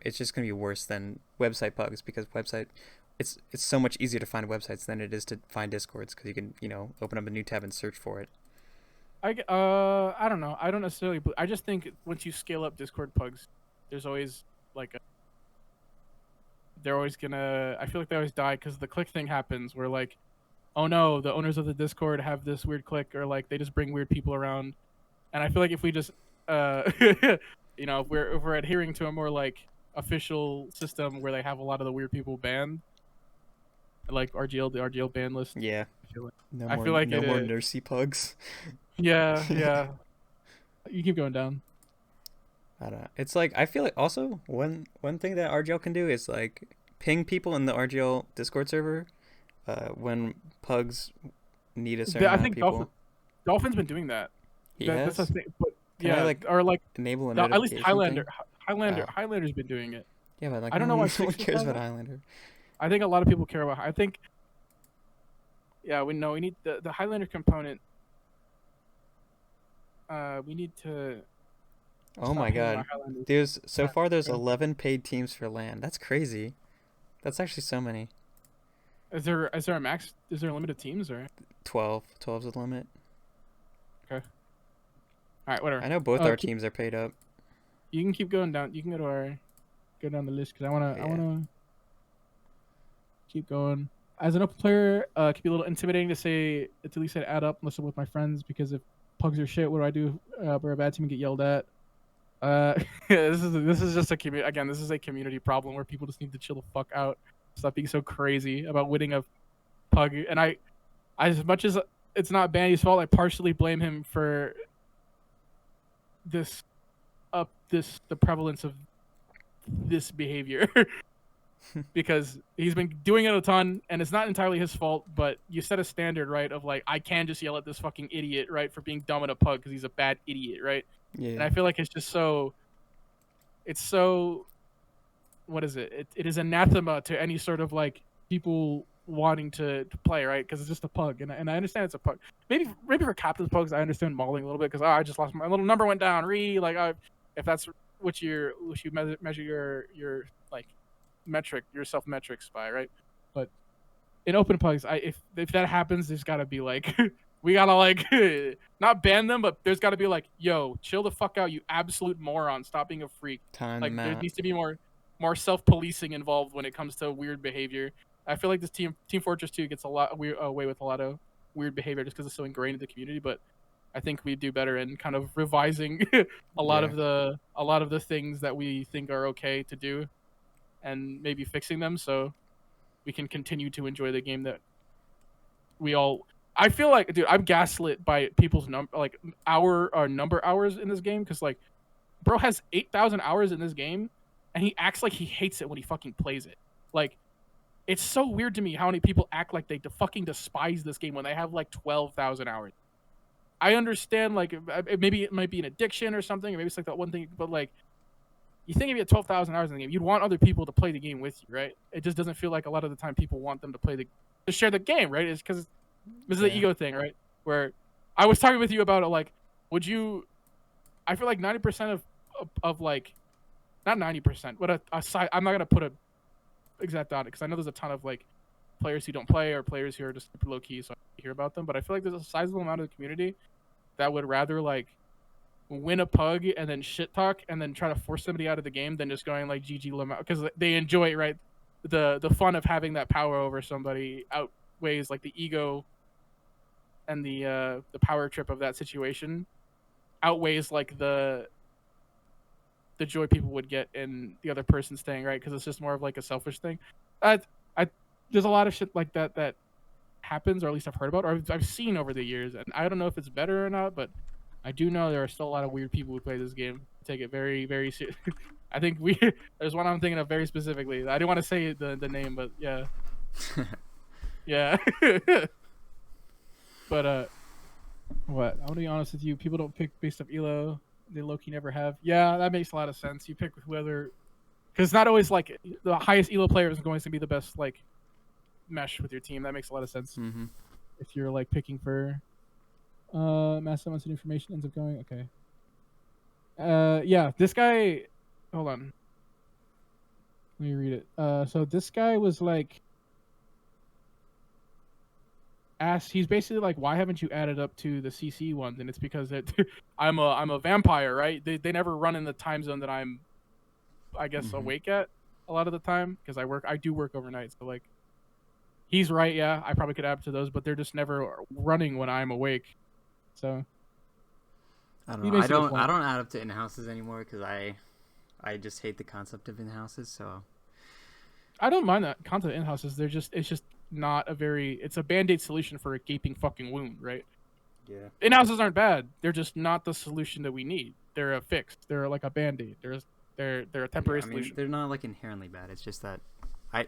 it's just going to be worse than website pugs because website it's so much easier to find websites than it is to find Discords because you can open up a new tab and search for it. I don't know. I don't necessarily. I just think once you scale up Discord pugs, there's always like they're always gonna. I feel like they always die because the click thing happens where like, oh no, the owners of the Discord have this weird click or like they just bring weird people around, and I feel like if we just if we're adhering to a more like official system where they have a lot of the weird people banned, like the RGL ban list. Yeah. I feel like, No I more feel like no it more is. nursey pugs. Yeah. You keep going down. I don't know. It's like I feel like also one thing that RGL can do is like ping people in the RGL Discord server when pugs need a certain I amount think of people. Dolphin's been doing that. He That's has the thing. But Can I, yeah, like, or like enable a no, at least notification Highlander. thing? Oh. Highlander's been doing it. Yeah, but like I don't know why no one Six is cares not about that. Highlander. I think a lot of people care about. I think. Yeah, we need the Highlander component. We need to. Oh stop my hating on god. Highlander. There's so far there's Okay. 11 paid teams for LAN. That's crazy. That's actually so many. Is there a max? Is there a limit of teams or? 12. 12's the limit. All right, whatever. I know both Uh, our keep- teams are paid up. You can keep going down. You can go down the list because I Yeah. wanna keep going. As an open player, it can be a little intimidating to say to at least say add up unless I'm with my friends because if pugs are shit, what do I do? We're a bad team and get yelled at. This is just a community. Again, this is a community problem where people just need to chill the fuck out. Stop being so crazy about winning a pug. And I as much as it's not Bandy's fault, I partially blame him for the prevalence of this behavior because he's been doing it a ton and it's not entirely his fault, but you set a standard, right, of like I can just yell at this fucking idiot, right, for being dumb at a pug because he's a bad idiot, right? Yeah. And I feel like it's so what is it? It is anathema to any sort of like people wanting to play, right? Because it's just a pug, and I understand it's a pug. Maybe for captain pugs, I understand mauling a little bit because I just lost my little number went down. If that's measure your like your self metrics by, right? But in open pugs, if that happens, there's gotta be like we gotta like not ban them, but there's gotta be like, yo, chill the fuck out, you absolute moron, stop being a freak. Time Like them there out. needs to be more self policing involved when it comes to weird behavior. I feel like this Team Fortress 2 gets a lot away with a lot of weird behavior just because it's so ingrained in the community, but I think we do better in kind of revising a lot of the things that we think are okay to do, and maybe fixing them so we can continue to enjoy the game that we all. I feel like, dude, I'm gaslit by people's number, like number hours in this game, because like, bro has 8,000 hours in this game, and he acts like he hates it when he fucking plays it. Like, it's so weird to me how many people act like they fucking despise this game when they have like 12,000 hours. I understand, like, maybe it might be an addiction or something, or maybe it's like that one thing, but like, you think if you had 12,000 hours in the game, you'd want other people to play the game with you, right? It just doesn't feel like a lot of the time people want them to share the game, right? It's because this is the ego thing, right? Where I was talking with you about it, like, would you? I feel like 90% of like, not 90%, but aside, I'm not gonna put a exact on it because I know there's a ton of like players who don't play or players who are just super low key, so I hear about them. But I feel like there's a sizable amount of the community that would rather like win a pug and then shit talk and then try to force somebody out of the game than just going like GG Lamau, because they enjoy it, right? The fun of having that power over somebody outweighs like the ego and the power trip of that situation outweighs like the joy people would get in the other person staying, right? Because it's just more of like a selfish thing. I there's a lot of shit like that happens, or at least I've heard about, or I've seen over the years, and I don't know if it's better or not, but I do know there are still a lot of weird people who play this game. Take it very, very serious. I think there's one I'm thinking of very specifically. I didn't want to say the name, but yeah. Yeah. But what? I'm gonna be honest with you. People don't pick based off elo. They low-key never have. Yeah, that makes a lot of sense. You pick whoever, because it's not always like the highest elo player is going to be the best like mesh with your team. That makes a lot of sense. Mm-hmm. If you're like picking for massive amounts of information ends up going okay. Yeah, this guy. Hold on. Let me read it. So this guy was like he's basically like, why haven't you added up to the CC ones? And it's because I'm a vampire, right? They never run in the time zone that I'm, I guess, awake at a lot of the time, because I do work overnight. So like, he's right. Yeah, I probably could add to those, but they're just never running when I'm awake. So I don't know. I don't add up to in houses anymore because I just hate the concept of in houses. So I don't mind that concept in houses. It's just not it's a band-aid solution for a gaping fucking wound, right? Yeah. In houses aren't bad. They're just not the solution that we need. They're a fix. They're like a band-aid. They're a temporary solution. They're not like inherently bad. It's just that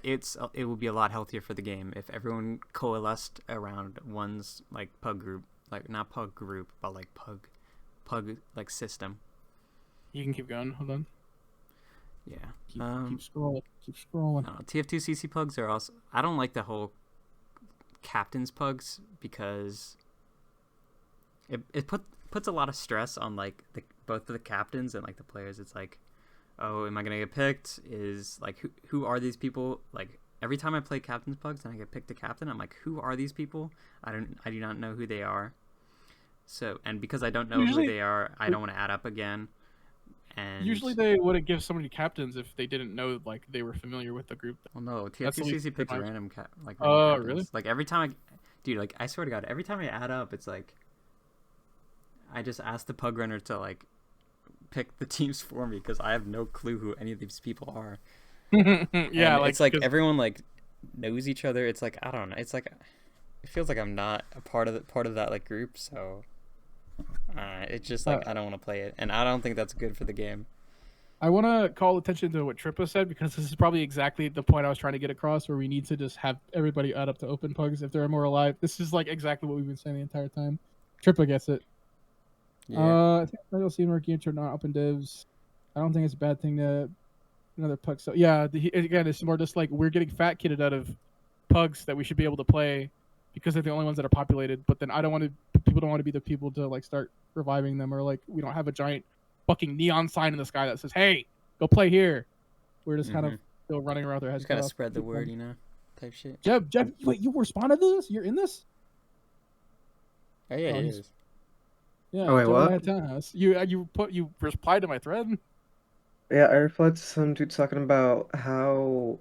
it would be a lot healthier for the game if everyone coalesced around one's like pug group, like not pug group, but like pug like system. You can keep going. Hold on. Yeah. Keep scrolling. Keep scrolling. TF2 CC pugs are also. I don't like the whole captain's pugs because it puts a lot of stress on like both of the captains and like the players. It's like, oh, am I gonna get picked? Is like who are these people? Like every time I play captain's pugs and I get picked to captain, I'm like, who are these people? I do not know who they are. So, and because I don't know who they are, I don't want to add up again. And usually they wouldn't give somebody captains if they didn't know like they were familiar with the group. Well, no, TFCC picks random random captains. Really? Like every time dude, like I swear to God, every time I add up, it's like I just ask the pug runner to like pick the teams for me because I have no clue who any of these people are. Yeah, like it's like everyone like knows each other. It's like I don't know. It's like it feels like I'm not a part of that like group. So it's just like I don't want to play it, and I don't think that's good for the game. I want to call attention to what Trippa said because this is probably exactly the point I was trying to get across, where we need to just have everybody add up to open pugs if there are more alive. This is like exactly what we've been saying the entire time. Trippa gets it. Yeah. I think I'll see more games are not open divs. I don't think it's a bad thing to another pug. So yeah, again, it's more just like we're getting fat kidded out of pugs that we should be able to play because they're the only ones that are populated. But then people don't want to be the people to like start reviving them, or like we don't have a giant fucking neon sign in the sky that says, "Hey, go play here." We're just kind of still running around with our heads Just cut gotta off. spread the word, you know, type shit. Jeff, wait, you responded to this? You're in this? Oh yeah, Oh, he he's- is. Yeah, Oh, wait, Jeff what? and I had townhouse. You replied to my thread. Yeah, I replied to some dude talking about how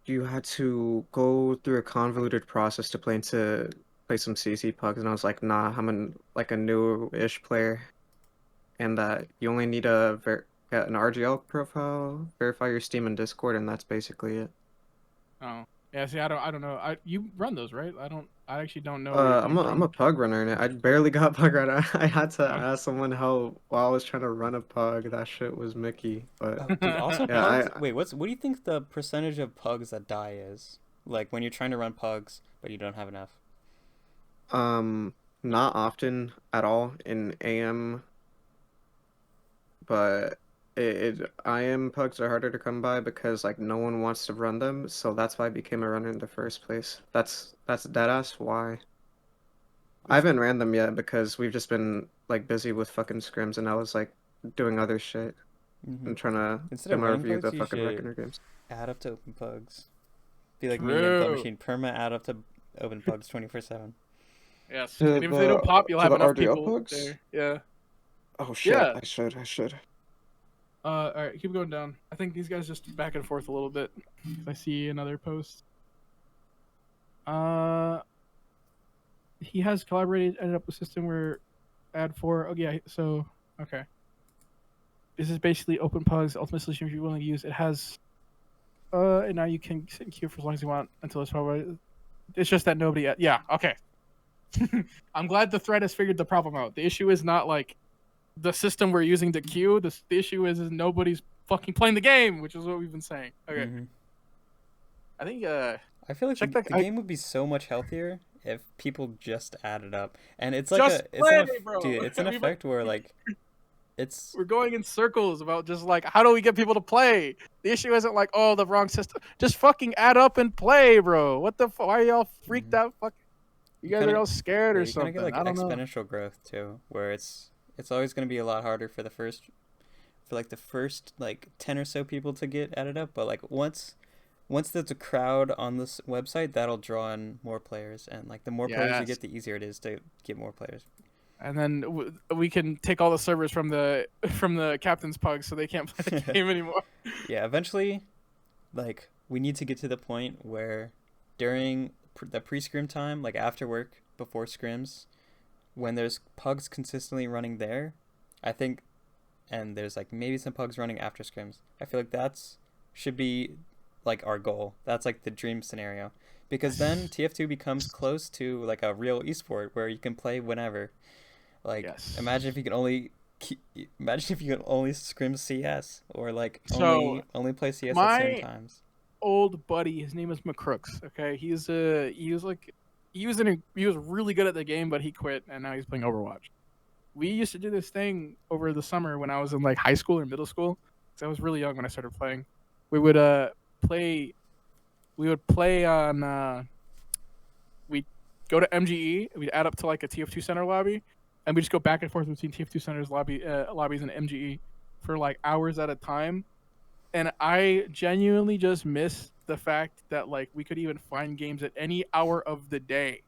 you had to go through a convoluted process to play some CC pugs, and I was like, nah, like a new-ish player, and that you only need get an RGL profile, verify your Steam and Discord, and that's basically it. Oh, yeah. See, I don't know. You run those, right? I actually don't know what I'm you I'm run. a pug runner, and I barely got pug runner. I had to Oh. ask someone how while I was trying to run a pug. That shit was Mickey, but Oh, dude, also yeah, pugs. Wait, what do you think the percentage of pugs that die is? Like when you're trying to run pugs, but you don't have enough. not often at all in AM, but IM pugs are harder to come by because like no one wants to run them, so that's why I became a runner in the first place. That's deadass why. I haven't ran them yet because we've just been like busy with fucking scrims, and I was like doing other shit Mm-hmm. and trying to Instead get of my running review of pugs, the you fucking should Reckoner games. add up to open pugs. Be like me and Blood True. Machine, perma add up to open pugs 24/7. Yes. To And even if they don't pop, you'll to have the enough RDL people pugs? there. Yeah. Oh shit! Yeah. I should. All right, keep going down. I think these guys just back and forth a little bit. I see another post. He has collaborated, ended up with a system where add for. Oh yeah, so okay. This is basically open pugs ultimate solution if you're willing to use. It has, and now you can sit in queue for as long as you want until it's probably. It's just that nobody. Yeah, okay. I'm glad the thread has figured the problem out. The issue is not like the system we're using to queue. The issue is nobody's fucking playing the game, which is what we've been saying. Okay. Mm-hmm. I think I feel like check the game would be so much healthier if people just added up. And it's like Just it's play, an bro. dude, it's an We've- effect where like it's we're going in circles about just like how do we get people to play? The issue isn't like oh the wrong system. Just fucking add up and play, bro. What the why are y'all freaked out? Fuck. You guys kinda- are all scared yeah, or you kind something. of get like I don't know. exponential growth too, where it's always going to be a lot harder for the first like 10 or so people to get added up, but like once there's a crowd on this website, that'll draw in more players, and like the more players you Yes. get, the easier it is to get more players. And then we can take all the servers from the captain's pug, so they can't play the game anymore. Yeah, eventually, like we need to get to the point where during the pre-scrim time, like after work, before scrims, when there's pugs consistently running there, I think, and there's like maybe some pugs running after scrims. I feel like that's should be like our goal. That's like the dream scenario, because then TF2 becomes close to like a real esport where you can play whenever. Like Yes. imagine if you could only scrim CS or like So, only play CS at my- certain times. Old buddy, his name is McCrooks. Okay, he was really good at the game, but he quit and now he's playing Overwatch. We used to do this thing over the summer when I was in like high school or middle school. Cause I was really young when I started playing. We would play. We would play on. We'd go to MGE. We'd add up to like a TF2 center lobby, and we just go back and forth between TF2 centers lobbies and MGE for like hours at a time. And I genuinely just miss the fact that like we could even find games at any hour of the day.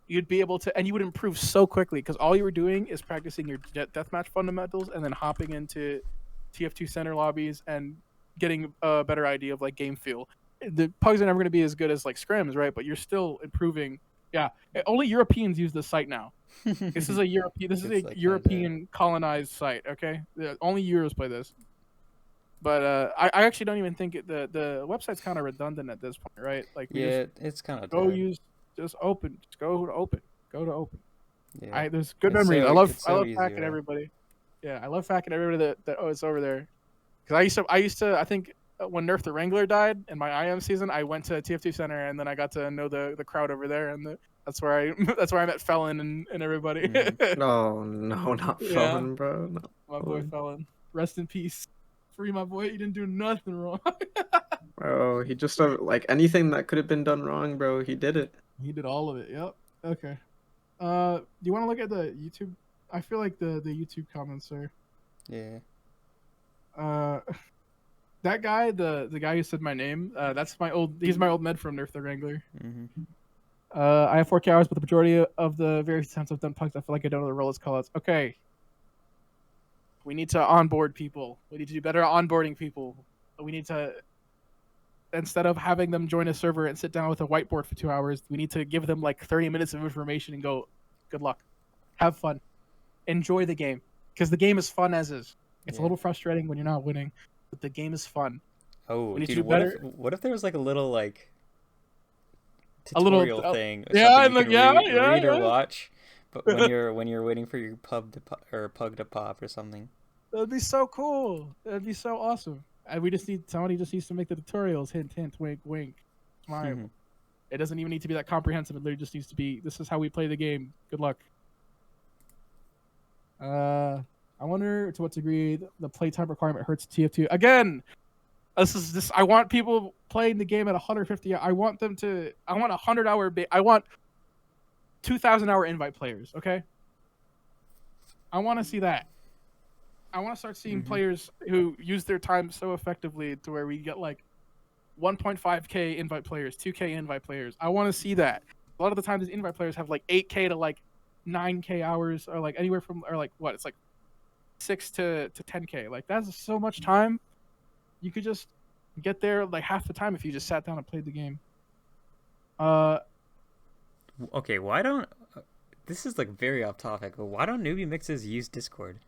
You'd be able to, and you would improve so quickly because all you were doing is practicing your deathmatch fundamentals and then hopping into TF2 center lobbies and getting a better idea of like game feel. The pugs are never going to be as good as like scrims, right? But you're still improving. Yeah, only Europeans use this site now. This is a European. This is It's a like European colonized site. Okay, only Euros play this. But I actually don't even think the website's kind of redundant at this point, right? Like we Yeah, it's kind of just open, just go to open. Yeah. There's good It's memories. so- I love it's so easy, facking bro. everybody. Yeah, I love facking everybody that it's over there. Because I used to I think when Nerf the Wrangler died in my IM season, I went to TF2 Center and then I got to know the crowd over there, and that's where I that's where I met Felon and everybody. Mhm. No, no, not Yeah. Felon, bro. Not My boy Felon. Felon, rest in peace. Free my boy. He didn't do nothing wrong. Bro, he just like anything that could have been done wrong, bro. He did it. He did all of it. Yep. Okay. Do you want to look at the YouTube? I feel like the YouTube comments are. Yeah. That guy, the guy who said my name, that's my old. He's my old med from Nerf the Wrangler. Mm-hmm. I have 4K hours, but the majority of the various times I've done pugs, I feel like I don't know the roles callouts. Okay, we need to onboard people. We need to do better at onboarding people. We need to, instead of having them join a server and sit down with a whiteboard for 2 hours, we need to give them like 30 minutes of information and go, good luck, have fun, enjoy the game, because the game is fun as is. It's a Yeah. little frustrating when you're not winning, but the game is fun. Oh, We need to dude, do better. what if there was like a little like A little, tutorial thing, or yeah, something you could read or yeah. watch, but when you're waiting for your pug to pop or something. That'd be so cool. That'd be so awesome. And we just need somebody just needs to make the tutorials. Hint, hint, wink, wink. Smile. It doesn't even need to be that comprehensive. It literally just needs to be. This is how we play the game. Good luck. I wonder to what degree the playtime requirement hurts TF2 again. This. I want people playing the game at 150. I want them to. I want 100-hour. I want 2,000-hour invite players. Okay. I want to see that. I want to start seeing players who use their time so effectively to where we get like 1.5k invite players, 2k invite players. I want to see that. A lot of the time, these invite players have like 8k to like 9k hours, or like anywhere from, or like what? It's like 6 to 10k. Like that's so much time. You could just get there like half the time if you just sat down and played the game. Okay, why don't this is like very off topic, but why don't newbie mixes use Discord?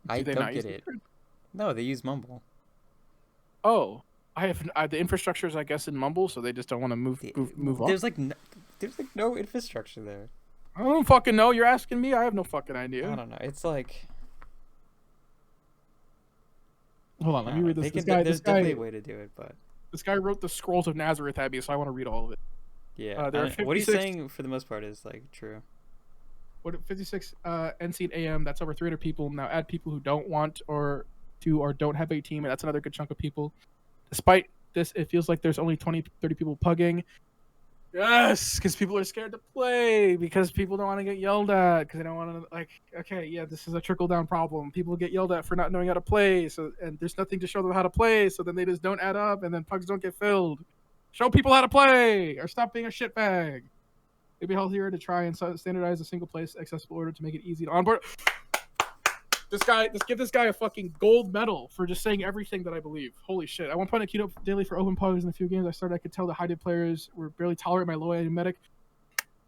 I they don't not get use it. Discord? No, they use Mumble. Oh, I have the infrastructure is I guess in Mumble, so they just don't want to move on. There's like no infrastructure there. I don't fucking know. You're asking me. I have no fucking idea. I don't know. It's like, Hold on, let me read this. There's definitely a way to do it, but This guy wrote the Scrolls of Nazareth at me, so I want to read all of it. yeah. There are What he's 56 saying for the most part is like true. What 56 NC and AM? That's over 300 people. Now add people who don't want or don't have a team, and that's another good chunk of people. Despite this, it feels like there's only 20, 30 people pugging. Yes, because people are scared to play, because people don't want to get yelled at, because they don't want to, like, okay, yeah, this is a trickle down problem. People get yelled at for not knowing how to play, so and there's nothing to show them how to play, so then they just don't add up, and then pugs don't get filled. Show people how to play, or stop being a shitbag. It'd be healthier to try and standardize a single place accessible order to make it easy to onboard. Let's give this guy a fucking gold medal for just saying everything that I believe. Holy shit. At one point I queued up daily for open pugs in a few games I started. I could tell the high div players were barely tolerant my low end medic.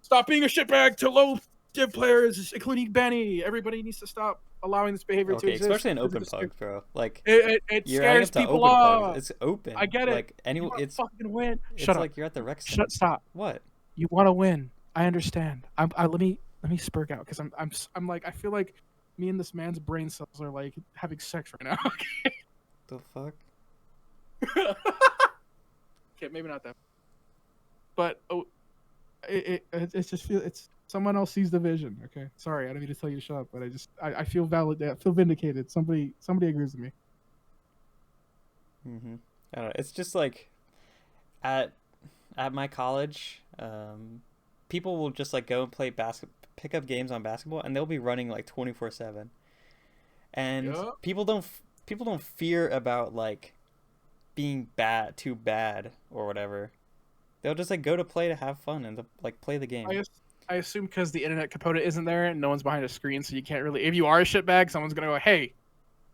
Stop being a shitbag to low div players, including Benny. Everybody needs to stop allowing this behavior to exist. Especially an open pug, bro. Like it you're adding scares up to people open off. pugs. It's open. I get it. Like It's fucking win. It's Shut up. like you're at the rec center. Stop. What? You want to win. I understand. Let me spurg out, because I'm like, I feel like me and this man's brain cells are like having sex right now. The fuck? Okay, maybe not that. But it's just it's someone else sees the vision. Okay, sorry, I don't mean to tell you to shut up, but I feel valid. I feel vindicated. Somebody agrees with me. I don't know. It's just like at my college, people will just like go and play pick up games on basketball, and they'll be running like 24/7. And Yeah. people don't fear about like being too bad or whatever. They'll just like go to play to have fun and to, like play the game. I assume because the internet component isn't there and no one's behind a screen, so you can't really. If you are a shitbag, someone's gonna go, "Hey,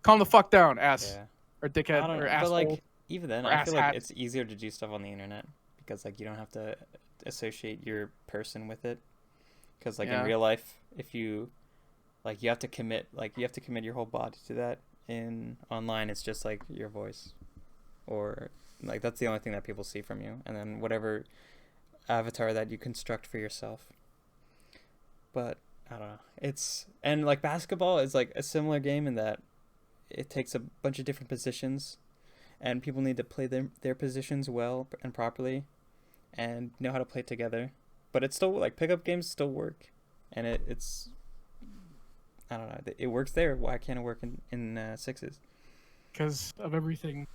calm the fuck down, ass Yeah. or dickhead I don't or know, asshole." but like even then, or I feel asshat. like it's easier to do stuff on the internet because like you don't have to associate your person with it. Because like in real life, if you like you have to commit your whole body to that. In online, it's just like your voice, or like that's the only thing that people see from you, and then whatever avatar that you construct for yourself. But I don't know. And like basketball is like a similar game in that it takes a bunch of different positions, and people need to play their positions well and properly, and know how to play together. But it's still like pickup games still work, and it's I don't know. It works there. Why can't it work in sixes? Because of everything,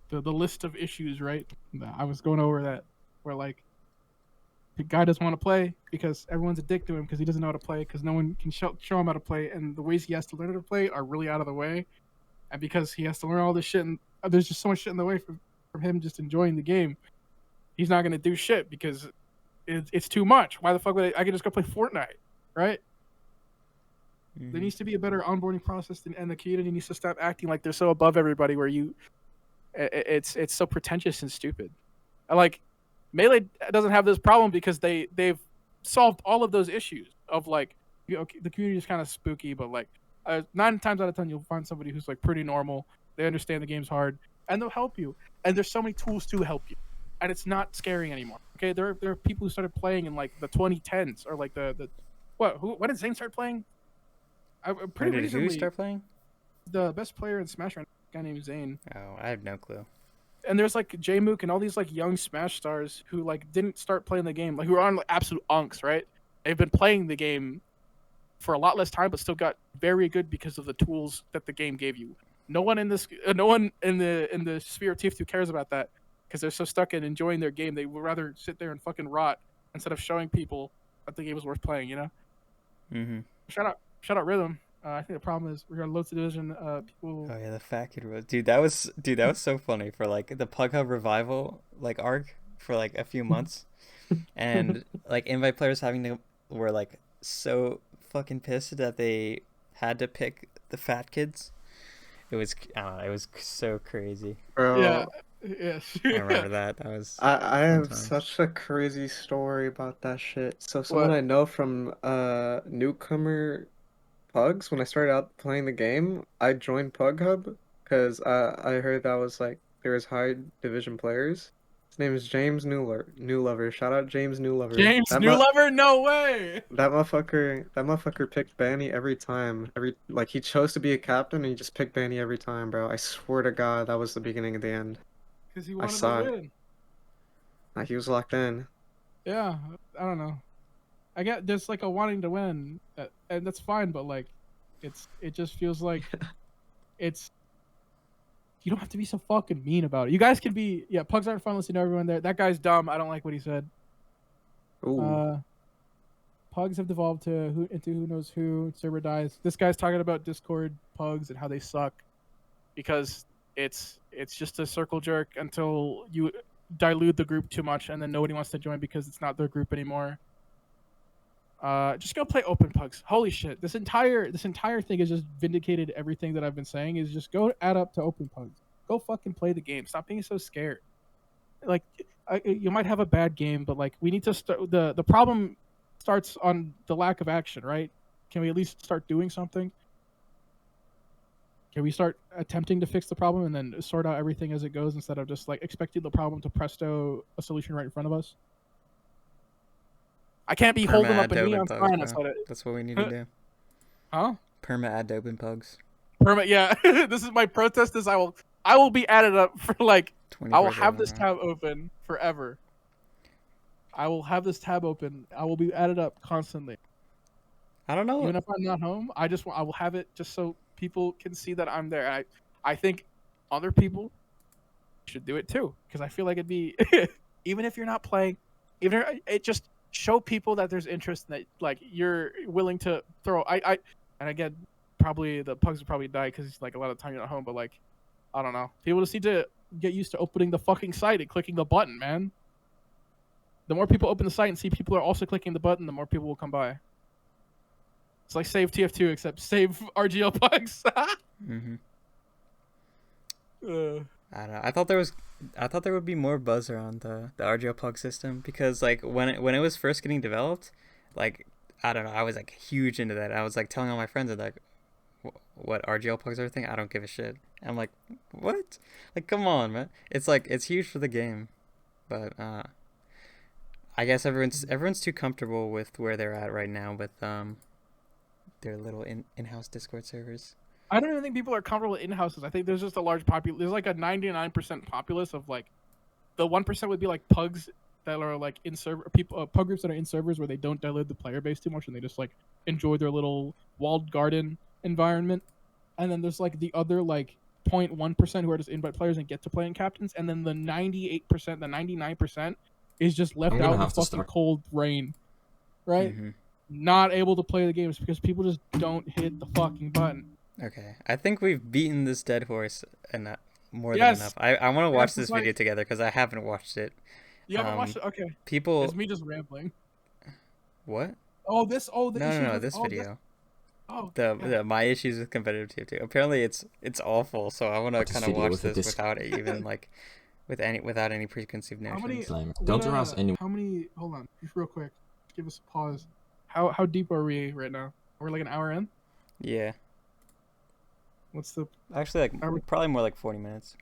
the list of issues, right? I was going over that, where like The guy doesn't want to play because everyone's a dick to him because he doesn't know how to play because no one can show him how to play, and the ways he has to learn how to play are really out of the way. And because he has to learn all this shit, and there's just so much shit in the way from him just enjoying the game, he's not gonna do shit because it's too much. Why the fuck would I can just go play Fortnite, right? There needs to be a better onboarding process, and the community needs to stop acting like they're so above everybody. Where it's so pretentious and stupid. Like Melee doesn't have this problem because they've solved all of those issues of like, okay, the community is kind of spooky, but like 9 times out of 10 you'll find somebody who's like pretty normal. They understand the game's hard and they'll help you. And there's so many tools to help you, and it's not scary anymore. Okay, there are people who started playing in like the 2010s or like the when did Zane start playing? Pretty When did recently. who start playing? The best player in Smash right now, a guy named Zane. Oh, I have no clue. And there's like J-Mook and all these like young Smash stars who like didn't start playing the game, like who are on like, absolute unks, right? They've been playing the game for a lot less time, but still got very good because of the tools that the game gave you. No one in the sphere of TF2 cares about that because they're so stuck in enjoying their game. They would rather sit there and fucking rot instead of showing people that the game is worth playing. You know? Mm-hmm. Shout out Rhythm. I think the problem is we're gonna load to division. People. Oh yeah, the fat kid was dude. That was so funny for like the Pug Hub revival like arc for like a few months, and like invite players were like so fucking pissed that they had to pick the fat kids. It was it was so crazy. Bro, Yeah. Yes. I remember that. That was I fun have times. such a crazy story about that shit. So someone What? I know from newcomer Pugs, when I started out playing the game, I joined Pug Hub because I heard that was like there was high division players. His name is James Newlover. Shout out James Newlover. James Newlover? No way. That motherfucker picked Banny every time. Like he chose to be a captain and he just picked Banny every time, bro. I swear to God, that was the beginning of the end. Because he I wanted saw to it. win. Like he was locked in. Yeah, I don't know. I get there's like a wanting to win, and that's fine. But like, it just feels like it's. You don't have to be so fucking mean about it. You guys can be Pugs aren't fun. Listen to everyone there. That guy's dumb. I don't like what he said. Ooh. Pugs have devolved into who knows who. Server dies. This guy's talking about Discord Pugs and how they suck because it's just a circle jerk until you dilute the group too much and then nobody wants to join because it's not their group anymore. Just go play open Pugs. Holy shit! This entire thing has just vindicated everything that I've been saying. Is just go add up to open Pugs. Go fucking play the game. Stop being so scared. Like you might have a bad game, but like we need to start. The problem starts on the lack of action, right? Can we at least start doing something? Can we start attempting to fix the problem and then sort out everything as it goes instead of just like expecting the problem to presto a solution right in front of us? I can't be holding up a neon sign outside it. That's what we need to do. Huh? Perma add to open Pugs. Permit, yeah. This is my protest. Is I will be added up for like I will have 24/7, this right? tab open forever. I will have this tab open. I will be added up constantly. I don't know. Even if I'm not home, I will have it just so people can see that I'm there. And I think other people should do it too because I feel like it'd be even if you're not playing, even if it just show people that there's interest and that like you're willing to throw. And again, probably the Pugs would probably die because like a lot of time you're not home. But like, I don't know. People just need to get used to opening the fucking site and clicking the button, man. The more people open the site and see people are also clicking the button, the more people will come by. It's like save TF2 except save RGL Pugs. Mm-hmm. I don't know. I thought there would be more buzz around the RGL Pug system because like when it was first getting developed, like I don't know, I was like huge into that. I was like telling all my friends that like what RGL Pugs everything. I don't give a shit. I'm like, what? Like, come on, man. It's like it's huge for the game, but I guess everyone's too comfortable with where they're at right now with their little in-house Discord servers. I don't even think people are comfortable with in-houses. I think there's just a large there's like a 99% populace of like the 1% would be like pugs that are like in server people pug groups that are in servers where they don't dilute the player base too much and they just like enjoy their little walled garden environment. And then there's like the other like 0.1% who are just invite players and get to play in captains, and then the 98%, the 99% is just left I'm out gonna in the have to fucking start. cold rain, right? Mhm. Not able to play the games because people just don't hit the fucking button. Okay, I think we've beaten this dead horse enough, more than Yes. enough. I want to watch Yes, this it's like video together because I haven't watched it. you haven't watched Um, it. Okay, People, it's me just rambling. what? Oh, this. Oh, the No, issues no, no, with this oh, video. This, oh, The my issues with competitive TF2. Apparently, it's awful. So I want to This kind of video watch with a this without it even like without any preconceived How many? notions. Disclaimer. what, Don't arouse anyone. How many? Hold on, just real quick. Give us a pause. How deep are we right now? We're like an hour in. Yeah, What's the? actually, like Are we- probably more like 40 minutes.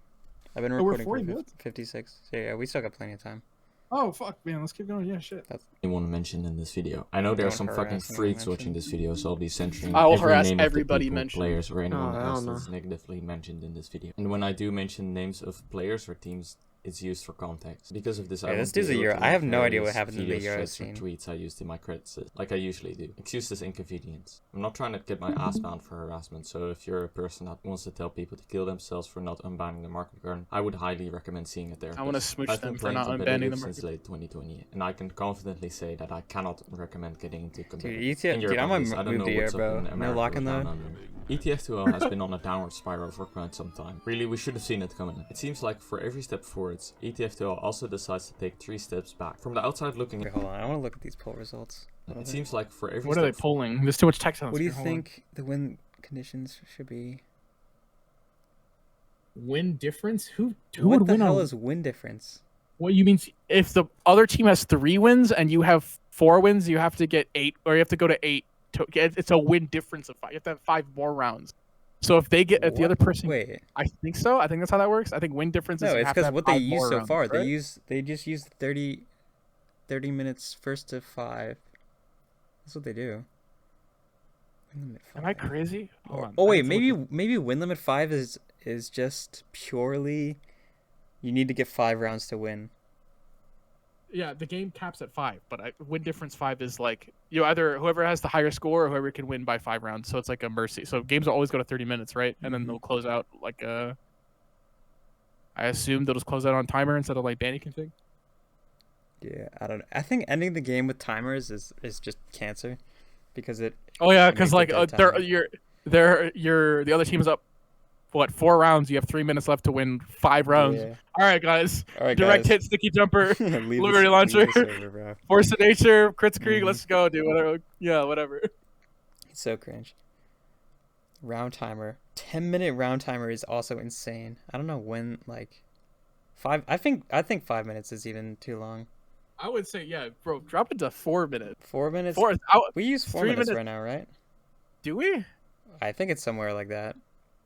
I've been Oh, we're recording 40 for minutes? 56. So yeah, we still got plenty of time. Oh fuck, man, let's keep going. Yeah, shit. Anyone mentioned in this video. I know there are Don't some fucking harass anyone freaks mentioned. watching this video, so I'll be censoring I will every harass name everybody of the people, mentioned. players, or anyone Oh, else hell no. that's negatively mentioned in this video. And when I do mention names of players or teams, it's used for context. Because of this, I Yeah, want this to dude's a revert Euro. to I have no idea what various happened in the videos, Euro threads, or scene. tweets I used in my credits, like I usually do. Excuse this inconvenience. I'm not trying to get my ass bound for harassment, so if you're a person that wants to tell people to kill themselves for not unbanning the market garden, I would highly recommend seeing a therapist. I want to smooch I've been them for playing not competitive unbanning the since market. late 2020, and I can confidently say that I cannot recommend getting into Dude, competitive. ETF, In dude, Europe, I'm at a least. I don't move know to what's Europe, up in bro. No America lock or in down though. under. ETF2L has been on a downward spiral for quite some time. Really, we should have seen it coming. It seems like for every step forwards, ETF2L also decides to take 3 steps back. From the outside looking Wait, in, hold on. I want to look at these poll results. it seems like for every What are they step polling? There's too much text on the What do you screen. Hold on. think the win conditions should be? Win difference? Who What would the win hell on- is win difference? What you mean? If the other team has 3 wins and you have 4 wins, you have to get 8, or you have to go to 8 to get. It's a win difference of 5. You have to have 5 more rounds. So if the other What? person, Wait, I think so. I think that's how that works. I think win difference is no, you it's have to because have what they 5 use more so rounds, far. right? They just use 30 minutes first to 5. That's what they do. Win limit Am I 5. crazy? Hold Or- on. oh I wait, have to look at- maybe win limit 5 is just purely you need to get 5 rounds to win. Yeah, the game caps at 5, but win difference 5 is like you either whoever has the higher score or whoever can win by 5 rounds. So it's like a mercy. So games will always go to 30 minutes, right? And then Mhm. they'll close out like a. I assume they'll just close out on timer instead of like Danny config. Yeah, I don't know. I think ending the game with timers is just cancer because it Oh yeah, It because makes like it dead time. the other team is up. What 4 rounds? You have 3 minutes left to win 5 rounds. Yeah. All right, guys. All right, Direct guys. hit, sticky jumper, Leave Blu-ray the launcher. server, bro. Force of nature, crits Krieg. Mhm. Let's go, dude. Whatever. Yeah, whatever. It's so cringe. Round timer. 10-minute round timer is also insane. I don't know when like 5 I think 5 minutes is even too long. I would say, yeah, bro. Drop it to 4 minutes. 4 minutes? 4. We use 4 3 minutes minutes. right now, right? Do we? I think it's somewhere like that.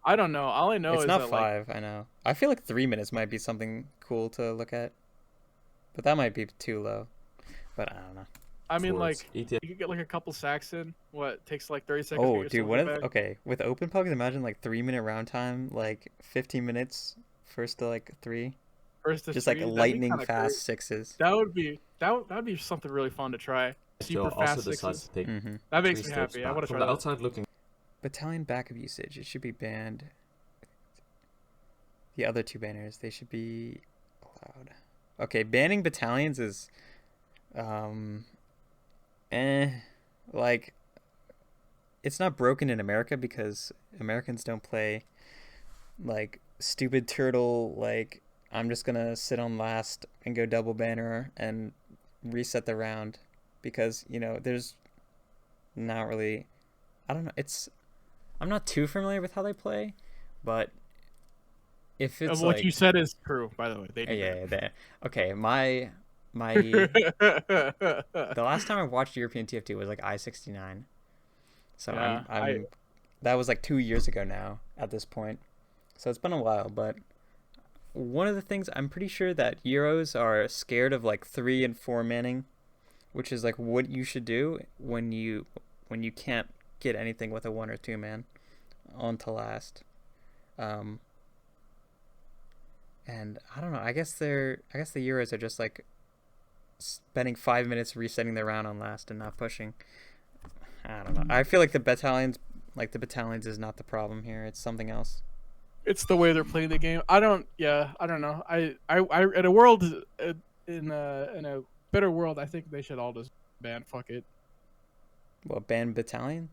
I don't know. All I know It's is not that like 5, I know. I feel like 3 minutes might be something cool to look at. But that might be too low. But I don't know. I mean forwards, like ETF you could get like a couple sacks in. What it takes like 30 seconds. to Oh, get your dude, what silver if back. okay, with open pugs, imagine like 3-minute round time, like 15 minutes first to like 3. First to Just like 3, that'd be lightning kinda fast crazy. 6s. That would be something really fun to try. Super also fast decides 6s. to take Mm-hmm. That makes 3 me steps happy. I back. want to From try the that. outside looking Battalion backup usage. It should be banned. The other 2 banners, they should be allowed. Okay, banning battalions is like it's not broken in America because Americans don't play like stupid turtle like I'm just gonna sit on last and go double banner and reset the round because there's not really I don't know I'm not too familiar with how they play, but if it's What like you said is true, by the way. They do yeah, okay, my the last time I watched European TF2 was like I-69. So Yeah, I'm that was like 2 years ago now at this point. So it's been a while, but one of the things I'm pretty sure that Euros are scared of like 3 and 4 manning, which is like what you should do when you can't get anything with a 1 or 2 man on to last. And I don't know, I guess the Euros are just like spending 5 minutes resetting their round on last and not pushing. I don't know. I feel like the battalions is not the problem here. It's something else. It's the way they're playing the game. I don't know. I in a world in a better world, I think they should all just ban. Fuck it. Well, ban battalion.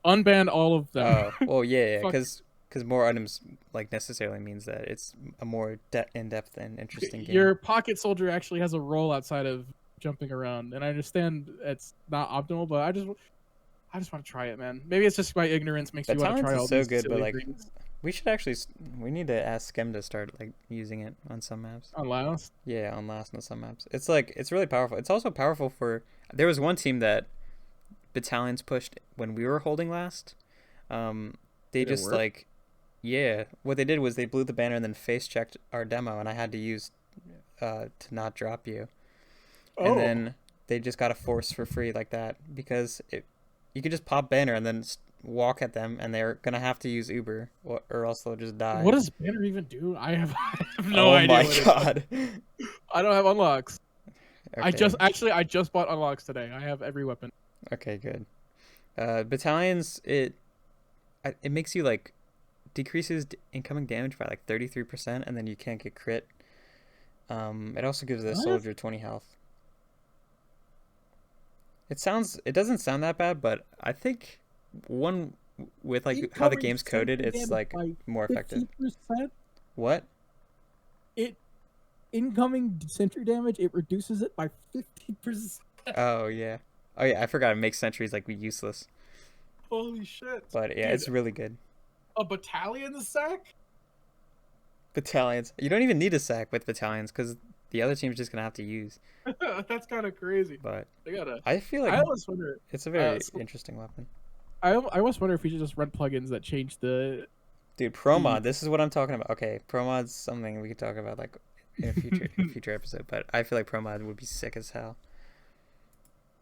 Unban all of them. Oh, well, yeah, Fuck. because more items like necessarily means that it's a more in-depth and interesting game. Your pocket soldier actually has a role outside of jumping around, and I understand it's not optimal, but I just want to try it, man. Maybe it's just my ignorance makes me want to Battalions try is all so these good, but silly like things. we should actually we need to ask Skem to start like using it on some maps. On last. Yeah, on last on some maps. It's like it's really powerful. It's also powerful for. There was one team that battalions pushed when we were holding last. They Did it just work? like, yeah. What they did was they blew the banner and then face checked our demo, and I had to use to not drop you. And then they just got a force for free like that because you could just pop banner and then walk at them, and they're gonna have to use Uber or else they'll just die. What does banner even do? I have no oh idea. my what it is. god. I don't have unlocks. I Okay. just bought unlocks today. I have every weapon. Okay, good. Battalions, it makes you like decreases incoming damage by like 33%, and then you can't get crit. It also gives the What? soldier 20 health. It doesn't sound that bad, but I think one with like how the game's coded, it's like more effective. 50%? What? Incoming sentry damage, it reduces it by 50%. Oh yeah. Oh yeah, I forgot it makes sentries like useless. Holy shit. But yeah, Dude, it's really good. a battalion sack? Battalions. You don't even need a sack with battalions because the other team's just gonna have to use. That's kind of crazy. But They gotta. I feel like I always wonder. it's a very so- interesting weapon. I always wonder if we should just run plugins that change the. Dude, pro mod. This is what I'm talking about. Okay, pro mod's something we could talk about like in a future episode. But I feel like pro mod would be sick as hell.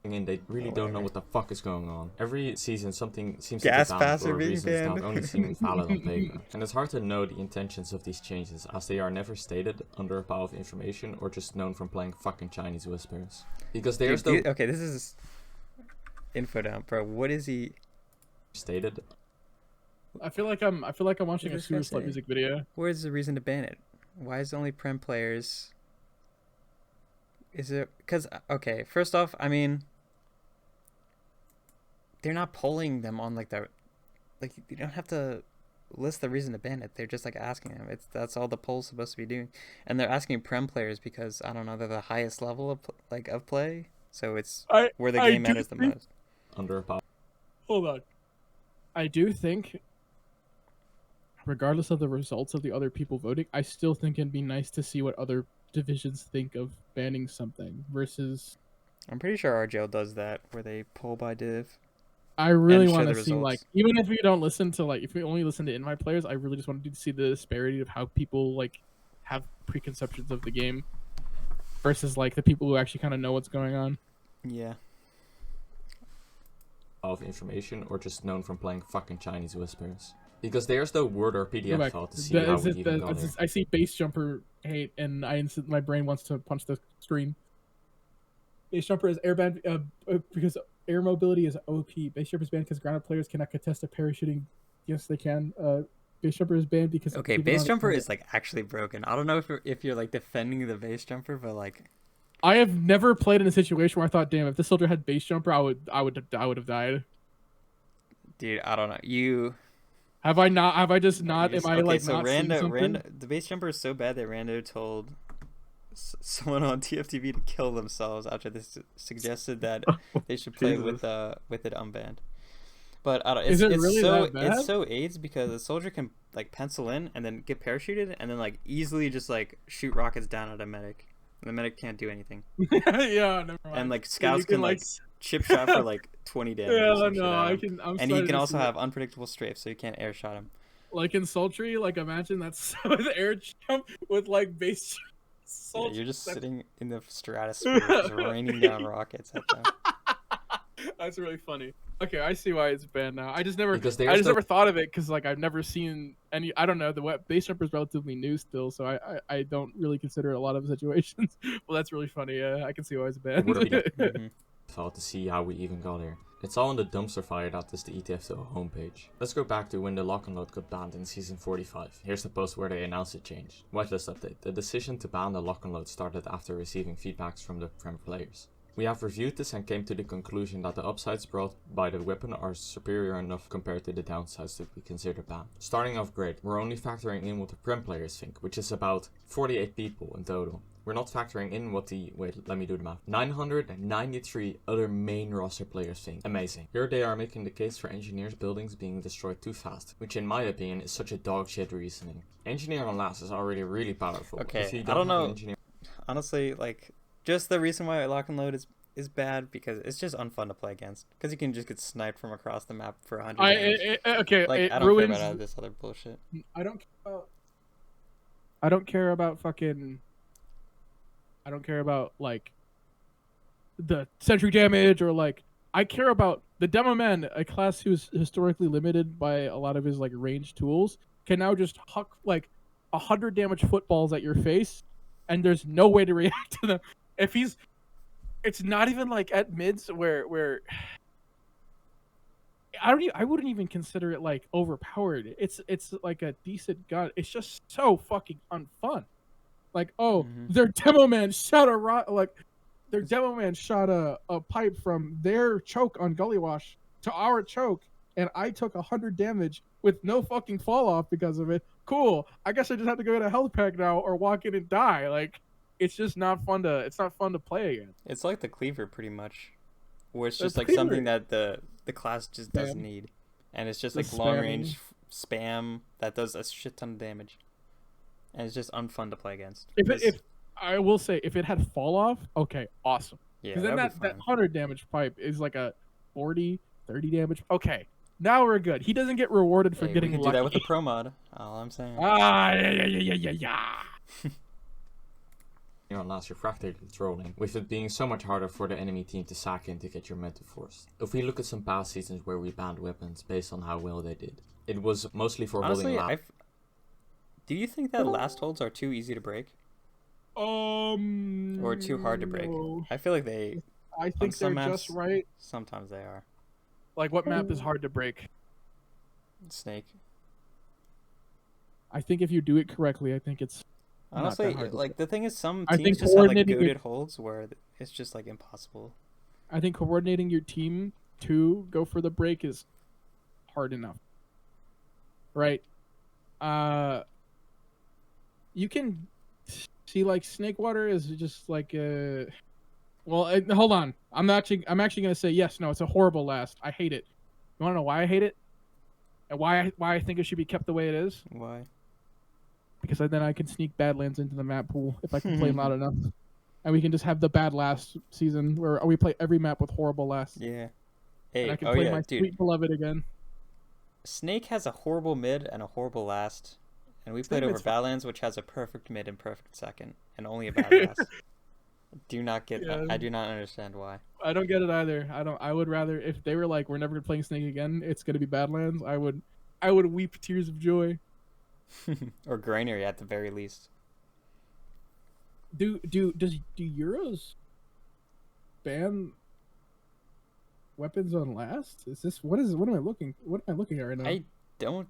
And they really don't know what the fuck is going on. Every season something seems Gas to get pass banned are for being reasons that banned. only seem valid on paper. And it's hard to know the intentions of these changes, as they are never stated under a pile of information or just known from playing fucking Chinese whispers. Because there's Dude, no okay, this is info dump, bro. What is he? stated. I feel like I'm watching a What was I gonna Super Slut say? music video. Where's the reason to ban it? Why is it only prem players? Is it because okay? First off, I mean, they're not polling them on like you don't have to list the reason to ban it. They're just like asking them. That's all the poll's supposed to be doing, and they're asking prem players because I don't know, they're the highest level of play, so it's where the game matters the most. Under a pile. Hold on. I do think, regardless of the results of the other people voting, I still think it'd be nice to see what other divisions think of banning something versus. I'm pretty sure RGL does that where they poll by div. I really show want the to see like results. even if we don't listen to like if we only listen to invite players, I really just want to see the disparity of how people like have preconceptions of the game versus like the people who actually kind of know what's going on. Yeah. Of information or just known from playing fucking Chinese whispers. Because there's no Word or Go PDF back. file to see how we even got here. I see base jumper hate and my brain wants to punch the screen. Base jumper is airband because air mobility is OP. Base jumper is banned because grounded players cannot contest a parachuting. Yes, they can. Base jumper is banned because Okay, people base don't jumper understand is like actually broken. I don't know if you're like defending the base jumper, but like I have never played in a situation where I thought, damn, if this soldier had base jumper, I would have died. dude, I don't know. You Have I not? Have I just not? you're Am s- I okay, like so not seeing something? the base jumper is so bad that Rando told someone on TFTV to kill themselves after this suggested that they should play with it unbanned. But I don't. Is it It's really so that bad? it's so AIDS because a soldier can like pencil in and then get parachuted and then like easily just like shoot rockets down at a medic. And the medic can't do anything. Yeah, never mind. And like Yeah, scouts you can like chip shot for like 20 damage. or Yeah, some shit no, at I him. can. I'm And he starting can to also see have unpredictable strafe, so you can't air shot him. like in sultry. Like imagine that's with air jump with like base. Yeah, Sultry. you're just That's- sitting in the stratosphere, just raining down rockets at them. That's really funny. Okay, I see why it's banned now. I just never Because never thought of it because like I've never seen any. I don't know. The base jumper is relatively new still, so I don't really consider it a lot of situations. Well, that's really funny. Yeah, I can see why it's banned. Word or PDF Mhm. file to see how we even got here. It's all in the dumpster fire that is the ETFTO homepage. Let's go back to when the lock and load got banned in season 45. Here's the post where they announced the change. Whitelist update. The decision to ban the lock and load started after receiving feedbacks from the Prem players. We have reviewed this and came to the conclusion that the upsides brought by the weapon are superior enough compared to the downsides to be considered banned. Starting off great, we're only factoring in what the Prem players think, which is about 48 people in total. We're not factoring in what the, wait, let me do the math, 993 other main roster players think. Amazing. Here they are making the case for engineers' buildings being destroyed too fast, which in my opinion is such a dog shit reasoning. Engineer on last is already really powerful. Okay, If you I don't have an know. engineer Honestly, like, just the reason why lock and load is bad because it's just unfun to play against. Because you can just get sniped from across the map for 100 damage. Okay, Like, it I don't ruins. care about all this other bullshit. I don't care about. I don't care about fucking. I don't care about like the sentry damage or like. I care about the demo man, a class who's historically limited by a lot of his like range tools, can now just huck like 100 damage footballs at your face, and there's no way to react to them. If he's, it's not even like at mids where I wouldn't even consider it like overpowered. It's like a decent gun. It's just so fucking unfun. Like, oh, their demo man shot a pipe from their choke on Gully Wash to our choke, and I took 100 damage with no fucking fall off because of it. Cool. I guess I just have to go get a health pack now or walk in and die. Like, it's just not fun to. It's not fun to play again. It's like the cleaver pretty much, where it's The just like cleaver- something that the class just doesn't need, and it's just The like long spamming. range spam that does a shit ton of damage, and it's just unfun to play against. If I will say, if it had fall off, okay, awesome. Yeah, Because then that'd be that fine. 100 damage pipe is like a 40, 30 damage. Okay, now we're good. He doesn't get rewarded for Hey, getting we can lucky. do that with the pro mod. All I'm saying. Yeah. on last, you're practically trolling, with it being so much harder for the enemy team to sack in to get your mid to force. If we look at some past seasons where we banned weapons based on how well they did, it was mostly for Honestly, holding do you think that last holds are too easy to break or too hard to break? No. I feel like they I think they're some just maps- right. sometimes they are. Like, what map is hard to break? Snake. I think if you do it correctly, I think it's not that Honestly, hard to like the thing is, some I teams think just have like coordinating goated your- holds where it's just like impossible. I think coordinating your team to go for the break is hard enough. Right? You can see like Snakewater is just like a. Well, hold on. I'm actually gonna say yes. No, it's a horrible last. I hate it. You wanna know why I hate it? And why I think it should be kept the way it is? Why? Because then I can sneak Badlands into the map pool if I can play loud enough, and we can just have the bad last season where we play every map with horrible last. Yeah. And Hey, I can oh play yeah, my dude. sweet beloved again. Snake has a horrible mid and a horrible last, and we played over mid's Badlands, which has a perfect mid and perfect second, and only a bad last. Do not get that. Yeah. I do not understand why. I don't get it either. I would rather if they were like, we're never playing Snake again. It's gonna be Badlands. I would weep tears of joy. Or Granary at the very least. Do Euros ban weapons on last? Is this what am I looking at right now? I don't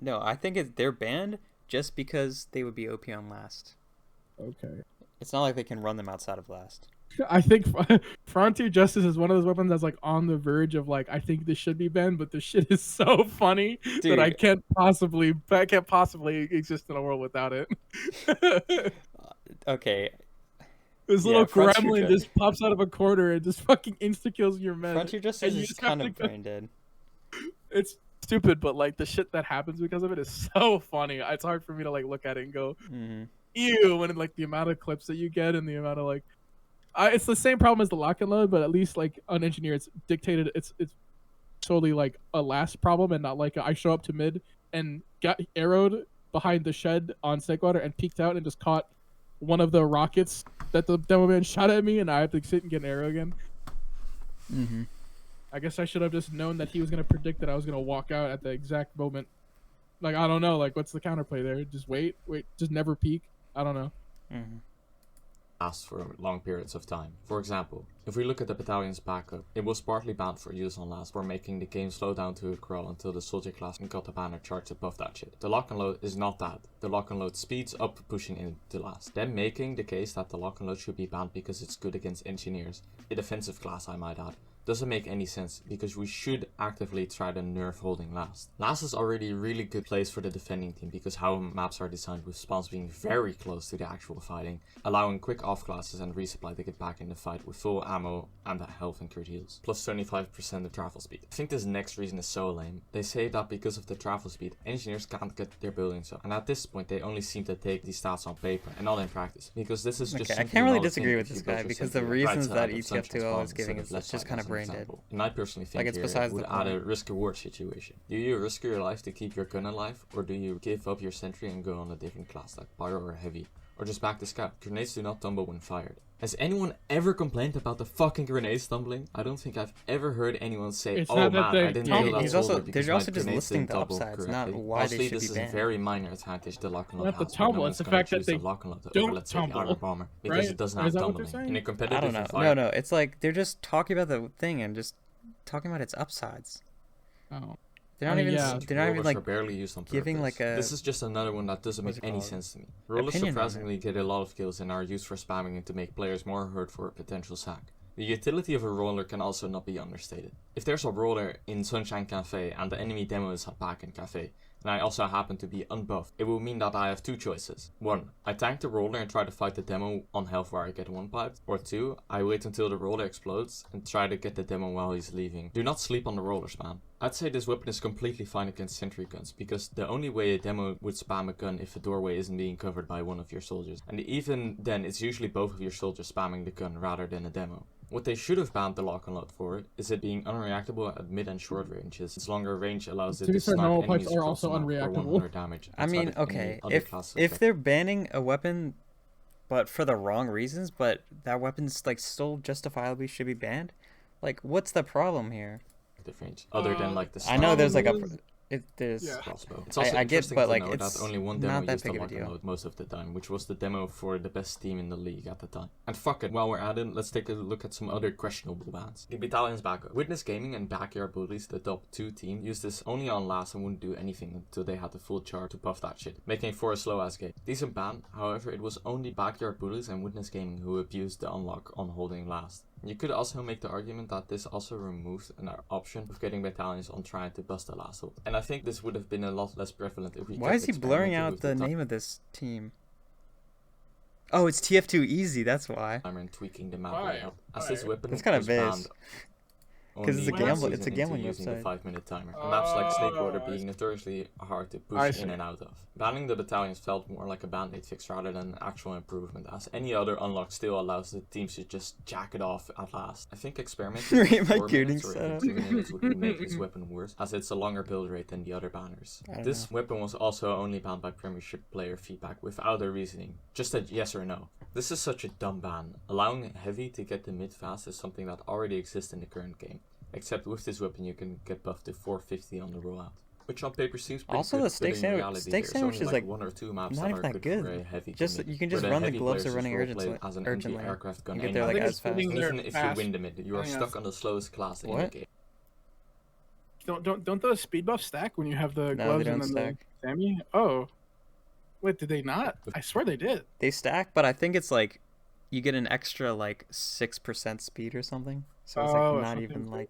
know. I think they're banned just because they would be OP on last. Okay. It's not like they can run them outside of last. I think Frontier Justice is one of those weapons that's like on the verge of like, I think this should be banned, but this shit is so funny that I Dude. can't possibly exist in a world without it. Okay, This Yeah, little Frontier gremlin Ju- just pops out of a corner and just fucking insta kills your men. Frontier Justice and you is just have kind to of go- brain dead. It's stupid, but like the shit that happens because of it is so funny. It's hard for me to like look at it and go, Hmm. ew, when like the amount of clips that you get and the amount of like it's the same problem as the lock and load, but at least like on engineer it's dictated, it's totally like a last problem and not like I show up to mid and got arrowed behind the shed on Snakewater and peeked out and just caught one of the rockets that the demo man shot at me and I have to sit and get an arrow again. Mm-hmm. I guess I should have just known that he was gonna predict that I was gonna walk out at the exact moment. Like, I don't know, like what's the counterplay there? Just wait, just never peek. I don't know. Mm-hmm. last for long periods of time. For example, if we look at the battalion's backup, it was partly banned for use on last for making the game slow down to a crawl until the soldier class got the banner charged above that shit. The lock and load is not that. The lock and load speeds up pushing into last. Then making the case that the lock and load should be banned because it's good against engineers, a defensive class I might add, doesn't make any sense because we should actively try to nerf holding last. Last is already a really good place for the defending team because how maps are designed with spawns being very close to the actual fighting, allowing quick off classes and resupply to get back in the fight with full ammo and health and crit heals, plus 25% of travel speed. I think this next reason is so lame. They say that because of the travel speed, engineers can't get their buildings up, and at this point they only seem to take these stats on paper and not in practice, because this is just Okay, I can't really disagree with this guy because the reasons that ETF2L is giving is just kind of brain dead. And I personally think Like, it's here besides would the add a point. risk-reward situation. Do you risk your life to keep your gun alive, or do you give up your sentry and go on a different class like pyro or heavy, or just back the scout? Grenades do not tumble when fired. Has anyone ever complained about the fucking grenades tumbling? I don't think I've ever heard anyone say, It's "Oh not that man, they I didn't tumble." kill that He's soldier also- because they're also my just grenades listing didn't the tumble upsides, not correctly." why they Honestly, should this be is a banned. very minor advantage the lock and load Not the has, but tumble, no it's one's the gonna fact that choose the they lock and load over, don't let's say, the tumble, armor bomber because right? it doesn't Or have is that what they're tumbling. saying? In a I competitive don't know. environment, No, it's like they're just talking about the thing and just talking about its upsides. Oh. They're not I mean, even. yeah. They're not even rollers like are barely used on giving, purpose. like, a- This is just another one that doesn't what's make it any called? sense to me. Rollers Opinion on it. surprisingly get a lot of kills and are used for spamming it to make players more hurt for a potential sack. The utility of a roller can also not be understated. If there's a roller in Sunshine Cafe and the enemy demo is back in Cafe, and I also happen to be unbuffed, it will mean that I have two choices. 1. I tank the roller and try to fight the demo on health where I get one piped. Or 2. I wait until the roller explodes and try to get the demo while he's leaving. Do not sleep on the rollers, man. I'd say this weapon is completely fine against sentry guns, because the only way a demo would spam a gun if a doorway isn't being covered by one of your soldiers. And even then, it's usually both of your soldiers spamming the gun rather than a demo. What they should have banned the lock and load for is it being unreactable at mid and short ranges. Its longer range allows it To be to fair, snipe normal enemies pipes are across the also map for unreactable. 100 damage. I outside mean, of any okay, other classes of if they're banning a weapon, but for the wrong reasons, but that weapon's like still justifiably should be banned, like what's the problem here? effective range, other than like the I know there's like a Problem there's Yeah. crossbow. It's also I get, interesting but, to like, know it's that only one not demo that used the big of a lock and deal. load most of the time, which was the demo for the best team in the league at the time. And fuck it, while we're at it, let's take a look at some other questionable bans. The Battalion's backup. Witness Gaming and Backyard Bullies, the top 2 team, used this only on last and wouldn't do anything until they had the full charge to buff that shit, making it for a slow ass game. Decent ban, however, it was only Backyard Bullies and Witness Gaming who abused the unlock on holding last. You could also make the argument that this also removes an option of getting battalions on trying to bust the last hold. And I think this would have been a lot less prevalent if we Why kept is he blurring experimenting out with the the name of this team? Oh, it's TF2 Easy, that's why. timer and tweaking the map Why? layout. As this Why? weapon That's kinda was biz. banned 'Cause it's only a one gamble- season it's a into gambling using the website. 5-minute timer. And maps like Snakewater I being see. notoriously hard to I push see. in and out of. Banning the battalions felt more like a band-aid fix rather than an actual improvement, as any other unlock still allows the teams to just jack it off at last. I think experimenting Right, with my 4 tuning minutes or setup. even 2 minutes would make this weapon worse, as it's a longer build rate than the other banners. I don't This weapon was also only banned by Premiership player feedback without a reasoning, just a yes or no. This is such a dumb ban. Allowing heavy to get the mid fast is something that already exists in the current game. Except with this weapon you can get buffed to 450 on the rollout. Which on paper seems pretty Also, good, the steak but in sandwich- reality, steak there's sandwich only is, like, 1 or 2 maps not that even are that good for good. a heavy Just to mid, you can where just run the heavy gloves players are running just roleplay urgently. as an urgently. anti-aircraft gun You get there like anyway. as fast. They're Even if you fast. win the mid, you are I think stuck that's- on the slowest class in the What? game. Don't those speed buffs stack when you have the No, they gloves don't and then stack. the Sammy? Oh, wait, did they not? I swear they did. They stack, but I think it's like you get an extra like 6% speed or something. So it's Oh, like not something even like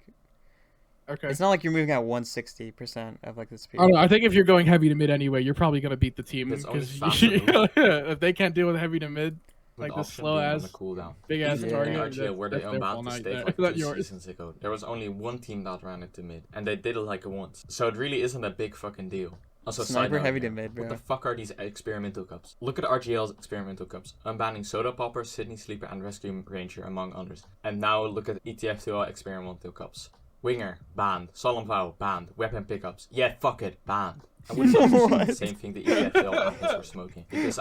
Okay. it's not like you're moving at 160% of like the speed. I don't know. I think if you're going heavy to mid anyway, you're probably gonna beat the team It's only because faster if they can't deal with heavy to mid, With like the this option slow being on ass the cooldown. big ass Yeah. In target. RGL, where they that's their unbanned fault, the not stake that- like not 2 yours. seasons ago, there was only one team that ran it to mid, and they did it like once. So it really isn't a big fucking deal. Also, side Sniper note heavy here, to mid, what bro. the fuck are these experimental cups? Look at RGL's experimental cups. Unbanning Soda Popper, Sydney Sleeper, and Rescue Ranger, among others. And now look at ETF2L experimental cups. Winger, banned. Solemn Vow, banned. Weapon pickups. Yeah, fuck it, banned. I would love to see the What? same thing the ETF2L admins were smoking. Because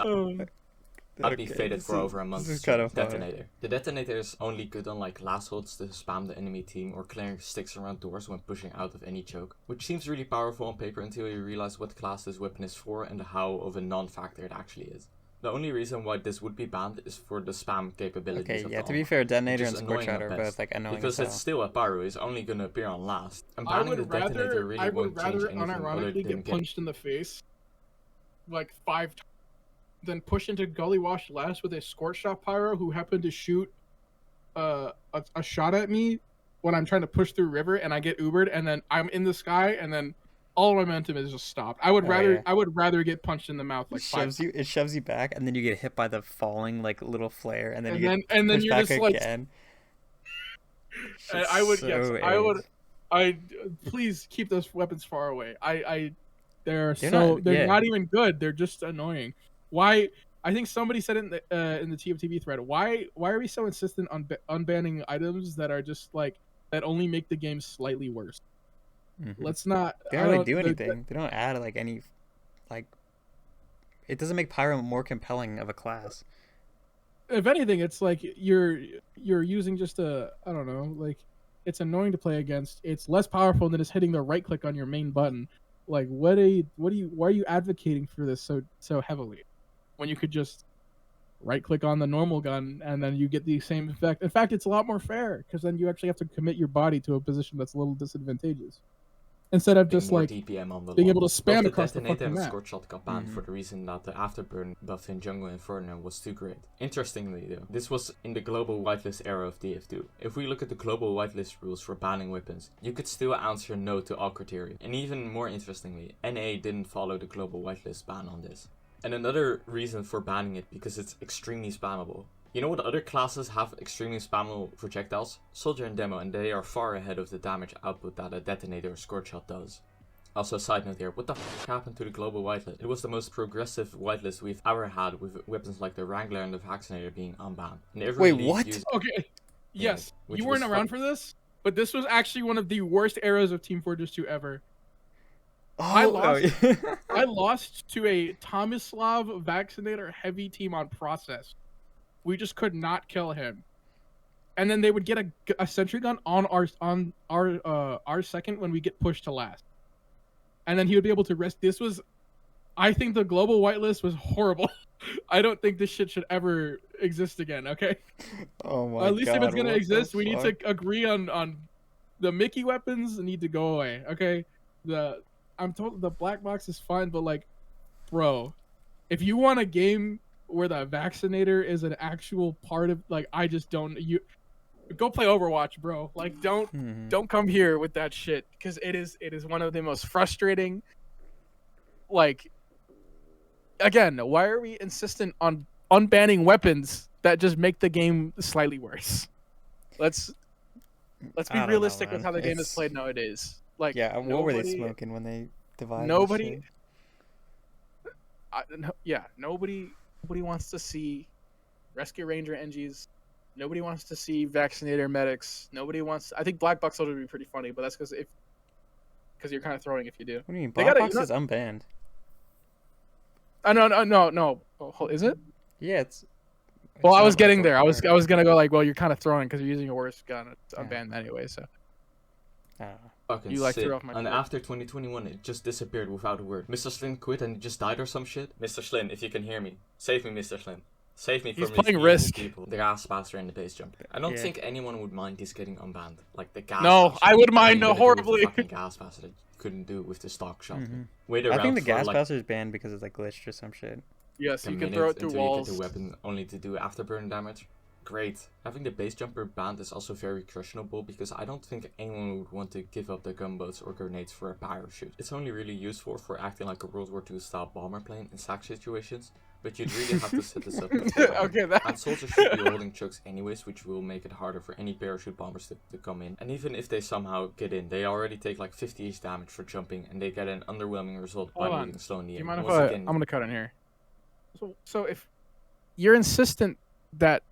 I'd be Okay, faded this for is- over a month. this is kind of funny. Detonator. The detonator is only good on like last holds to spam the enemy team or clearing sticks around doors when pushing out of any choke, which seems really powerful on paper until you realize what class this weapon is for and how of a non-factor it actually is. The only reason why this would be banned is for the spam capabilities Okay, of yeah, the to be online, fair, which Detonator is and Scorch annoying Shot at are best. both like annoying Because as it's hell. still a pyro, is only gonna appear on last. And I banning the would detonator rather, really I would won't change rather anything other unironically than get game. punched in the face like 5 times than push into Gully Wash last with a Scorch Shot pyro who happened to shoot a shot at me when I'm trying to push through river and I get Ubered and then I'm in the sky and then all momentum is just stopped. I would Oh, rather yeah. I would rather get punched in the mouth like It 5 shoves you. It shoves you back, and then you get hit by the falling like little flare, and then and you then get pushed you're back just like again. I would So I would edge. I please keep those weapons far away. They're They're so not- they're yeah. not even good. They're just annoying. Why? I think somebody said it in the TFTV thread. Why are we so insistent on unbanning items that are just like that only make the game slightly worse? Mhm. Let's not. They I don't really don't do the- anything. They don't add like any, like. It doesn't make Pyro more compelling of a class. If anything, it's like you're using just a I don't know, like it's annoying to play against. It's less powerful than just hitting the right click on your main button. Like why are you advocating for this so heavily when you could just right click on the normal gun and then you get the same effect. In fact, it's a lot more fair because then you actually have to commit your body to a position that's a little disadvantageous instead of just more like DPM on the being long able to run. spam Both the across the detonator fucking and map. Scorch Shot got banned for the reason that the afterburn buff in Jungle Inferno was too great. Interestingly though, this was in the global whitelist era of DF2. If we look at the global whitelist rules for banning weapons, you could still answer no to all criteria. And even more interestingly, NA didn't follow the global whitelist ban on this. And another reason for banning it, because it's extremely spammable. You know what other classes have extremely spammable projectiles? Soldier and Demo, and they are far ahead of the damage output that a detonator or Scorch Shot does. Also, side note here, what the f happened to the global whitelist? It was the most progressive whitelist we've ever had, with weapons like the Wrangler and the Vaccinator being unbanned. And every Wait, league what? used Okay, yes, which you weren't was around for this, but this was actually one of the worst eras of Team Fortress 2 ever. I lost. I lost to a Tomislav Vaccinator heavy team on process. We just could not kill him. And then they would get a sentry gun on our second when we get pushed to last. And then he would be able to rest. This was, I think the global whitelist was horrible. I don't think this shit should ever exist again. Okay. Oh my god. At least if it's gonna what the exist, we need to fuck? agree on the Mickey weapons need to go away. Okay. I'm told the black box is fine, but like, bro, if you want a game where the vaccinator is an actual part of, like, I just don't. You go play Overwatch, bro. Like, Mhm. Don't come here with that shit because it is one of the most frustrating. Like, again, why are we insistent on unbanning weapons that just make the game slightly worse? Let's be I don't know, realistic with man. how the game is It's- played nowadays. Like, Yeah, what were they nobody- smoking when they divided? Nobody, nobody wants to see Rescue Ranger NGs. Nobody wants to see Vaccinator medics. Nobody wants. I think Black Box would be pretty funny, but that's because you're kind of throwing if you do. What do you mean? They Black gotta- Box is unbanned. No. Oh, is it? Yeah, it's. Well, I not was like getting there. I Warfare. was gonna go like, well, you're kind of throwing because you're using a worse gun. It's Yeah. unbanned anyway. So I don't know. fucking You, like, sick. threw off my And shirt. after 2021, it just disappeared without a word. Mr. Slin quit and just died or some shit. Mr. Slin, if you can hear me, save me, Mr. Slin. Save me He's from these playing evil Risk. people. The gas passer and the base jumper. I don't Yeah. think anyone would mind this getting unbanned. Like the gas. No, passer. I would What are mind you gonna do with the horribly. fucking gas passer that you couldn't do with the stock shot. Mhm. Wait I around think the for, gas like, passer is banned because it's like glitched or some shit. yes, a you can minute throw it through until walls. you get the weapon only to do afterburn damage. Great. Having the base jumper banned is also very questionable because I don't think anyone would want to give up their gunboats or grenades for a parachute. It's only really useful for acting like a World War II style bomber plane in sack situations, but you'd really have to set this up. Okay, that- And soldiers should be holding chucks anyways, which will make it harder for any parachute bombers to come in. And even if they somehow get in, they already take like 50 each damage for jumping, and they get an underwhelming result by Hold on. moving slow in the Do air. you mind if Once I'm again, gonna cut in here? So if you're insistent that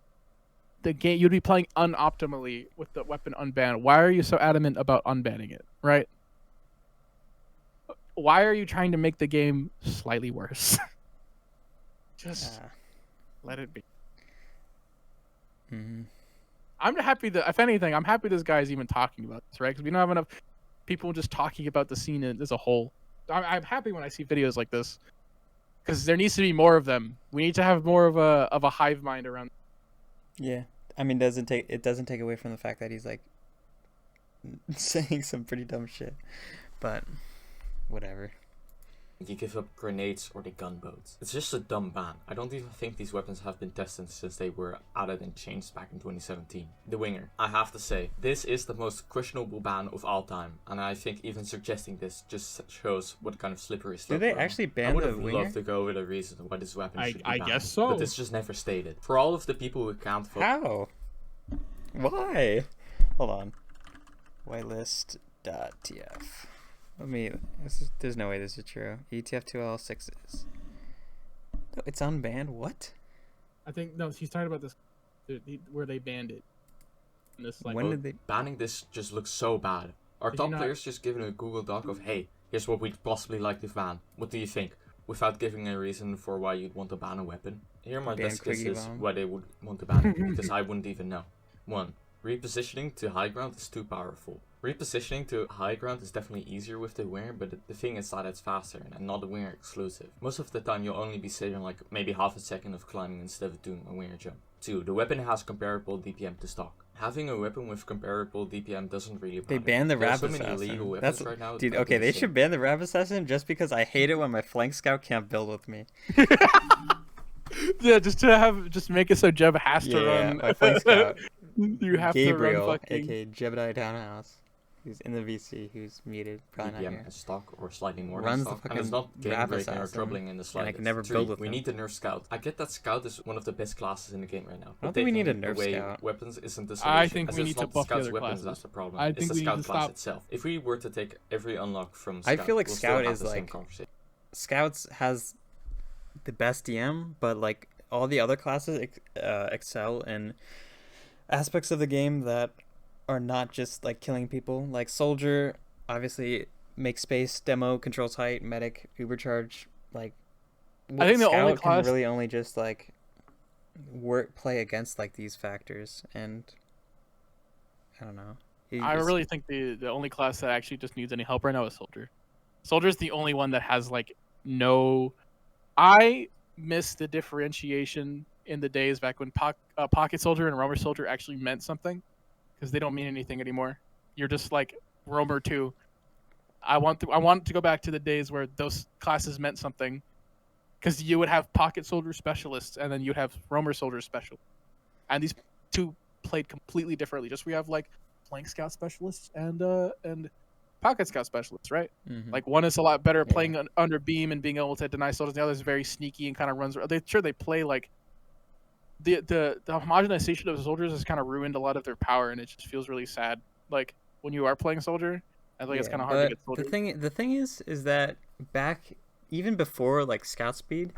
the game you'd be playing unoptimally with the weapon unbanned, why are you so adamant about unbanning it? Right? Why are you trying to make the game slightly worse? Just let it be. Mhm. I'm happy that, if anything, I'm happy this guy's even talking about this, right? Because we don't have enough people just talking about the scene as a whole. I'm happy when I see videos like this because there needs to be more of them. We need to have more of a hive mind around. Yeah, I mean, it doesn't take away from the fact that he's like saying some pretty dumb shit, but whatever. You give up grenades or the gunboats. It's just a dumb ban. I don't even think these weapons have been tested since they were added and changed back in 2017. The Winger. I have to say, this is the most questionable ban of all time, and I think even suggesting this just shows what kind of slippery slope. Did they we're on. actually I ban would the have Winger? loved to go with a reason why this weapon should be I banned, guess so. but it's just never stated. For all of the people who can't vote. How? Why? Hold on. Whitelist.tf. There's no way this is true. ETF2L6s. No, it's unbanned? What? I think no, he's talking about this where they banned it. And this like When did they... Banning this just looks so bad. Our Did top you not- players just given a Google Doc of, hey, here's what we'd possibly like to ban. What do you think? Without giving a reason for why you'd want to ban a weapon. Here are my Ban best Quiggy guesses Bomb. why they would want to ban it, because I wouldn't even know. 1. Repositioning to high ground is too powerful. Repositioning to high ground is definitely easier with the Winger, but the thing is that it's faster and not a Winger exclusive. Most of the time you'll only be saving like maybe half a second of climbing instead of doing a Winger jump. 2. The weapon has comparable DPM to stock. Having a weapon with comparable DPM doesn't really matter. They banned the There are Rab so many illegal Assassin. weapons That's... right now. Dude, that okay, they insane. should ban the Rab Assassin just because I hate it when my flank scout can't build with me. Yeah, just make it so Jeb has to run. my flank scout. You have Gabriel, to run fucking. aka Jebediah Townhouse, who's in the VC, who's muted, probably not DPM here. as stock or slightly more Runs than the stock, and it's fucking not game Rab breaking or Assassin, troubling in the and I slightest. can never 3. build with we him. need the nerf scout. I get that scout is one of the best classes in the game right now. I don't think we need a taking nerf away scout. Weapons isn't the I solution. think as we it's need to not the buff the scout's other weapons classes. that's the problem. I It's think the we need scout to class stop- itself. If we were to take every unlock from I scout, feel like we'll scout still have is the same like- conversation. Scouts has the best DM, but like all the other classes excel in aspects of the game that are not just like killing people. Like Soldier, obviously, makes space, demo, controls height, medic, ubercharge. Like, I think the only Scout class- can really only just like play against like these factors, and I don't know. I really think the only class that actually just needs any help right now is Soldier. Soldier's the only one that has like no. I miss the differentiation in the days back when Pocket Soldier and Roamer Soldier actually meant something, because they don't mean anything anymore. You're just like Roamer 2. I want to go back to the days where those classes meant something, because you would have Pocket Soldier specialists and then you'd have Roamer Soldier special, and these two played completely differently. Just we have like flank scout specialists and pocket scout specialists, right? Mhm. Like one is a lot better at Yeah. playing under beam and being able to deny soldiers. The other is very sneaky and kind of runs. They play like the homogenization of the soldiers has kind of ruined a lot of their power, and it just feels really sad. Like when you are playing soldier, I think it's Yeah, kind of hard to but get soldier. the thing is that back even before like scout speed,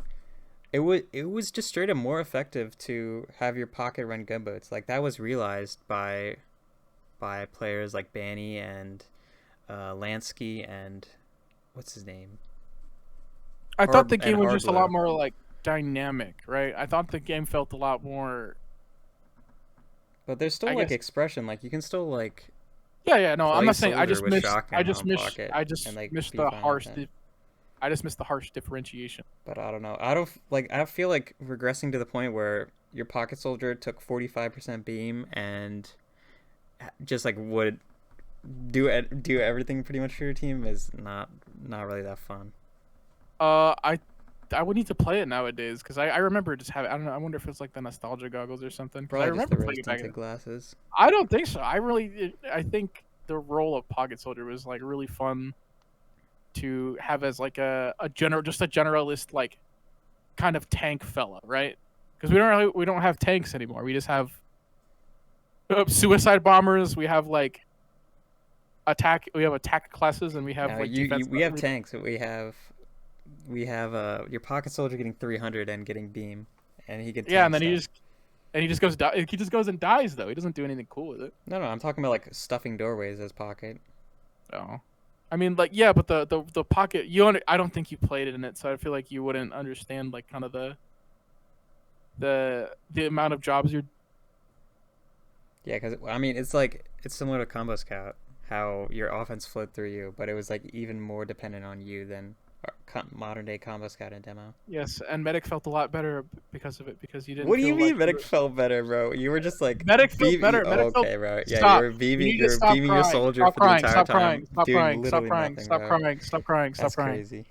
it was just straight up more effective to have your pocket run gunboats. Like that was realized by players like Banny and Lansky and what's his name? I thought the and game was just a Harbler. lot more like dynamic, right? I thought the game felt a lot more. But there's still I like guess- expression. Like you can still like Yeah. No, I'm play not saying. I soldier just with missed. shotgun I just on missed. pocket I just and, like, missed be the fine with harsh. that. I just missed the harsh differentiation. But I don't know. I feel like regressing to the point where your pocket soldier took 45% beam and just like would do everything pretty much for your team is not really that fun. I would need to play it nowadays, because I remember just having. I don't know. I wonder if it's like the nostalgia goggles or something. 'Cause I Probably just remember the playing rose it back. tinted glasses. I don't think so. I think the role of Pocket Soldier was like really fun to have as like a generalist like kind of tank fella, right? Because we don't have tanks anymore. We just have suicide bombers. We have like attack. We have attack classes, and we have No, like we defense. have tanks. We have your pocket soldier getting 300 and getting beam, and he can Yeah, and tank then stuff. he just goes and dies though. He doesn't do anything cool with it. No, I'm talking about like stuffing doorways as pocket. Oh. I mean, like, yeah, but the pocket, I don't think you played it in it, so I feel like you wouldn't understand, like, kind of the amount of jobs you're. Yeah, because I mean, it's similar to Combo Scout, how your offense flowed through you, but it was like even more dependent on you than modern day combo scout and demo. Yes, and Medic felt a lot better because of it because you didn't. What do you feel mean like Medic felt better, bro? You were just like Medic felt BB better. Oh, Medic felt. okay, bro. Yeah, Stop. you were You need BB. to You were stop BB your crying. soldier Stop for the crying. entire Stop time, crying. Stop doing crying. Stop literally crying. nothing, Stop bro. crying. Stop crying. Stop That's crying. crazy.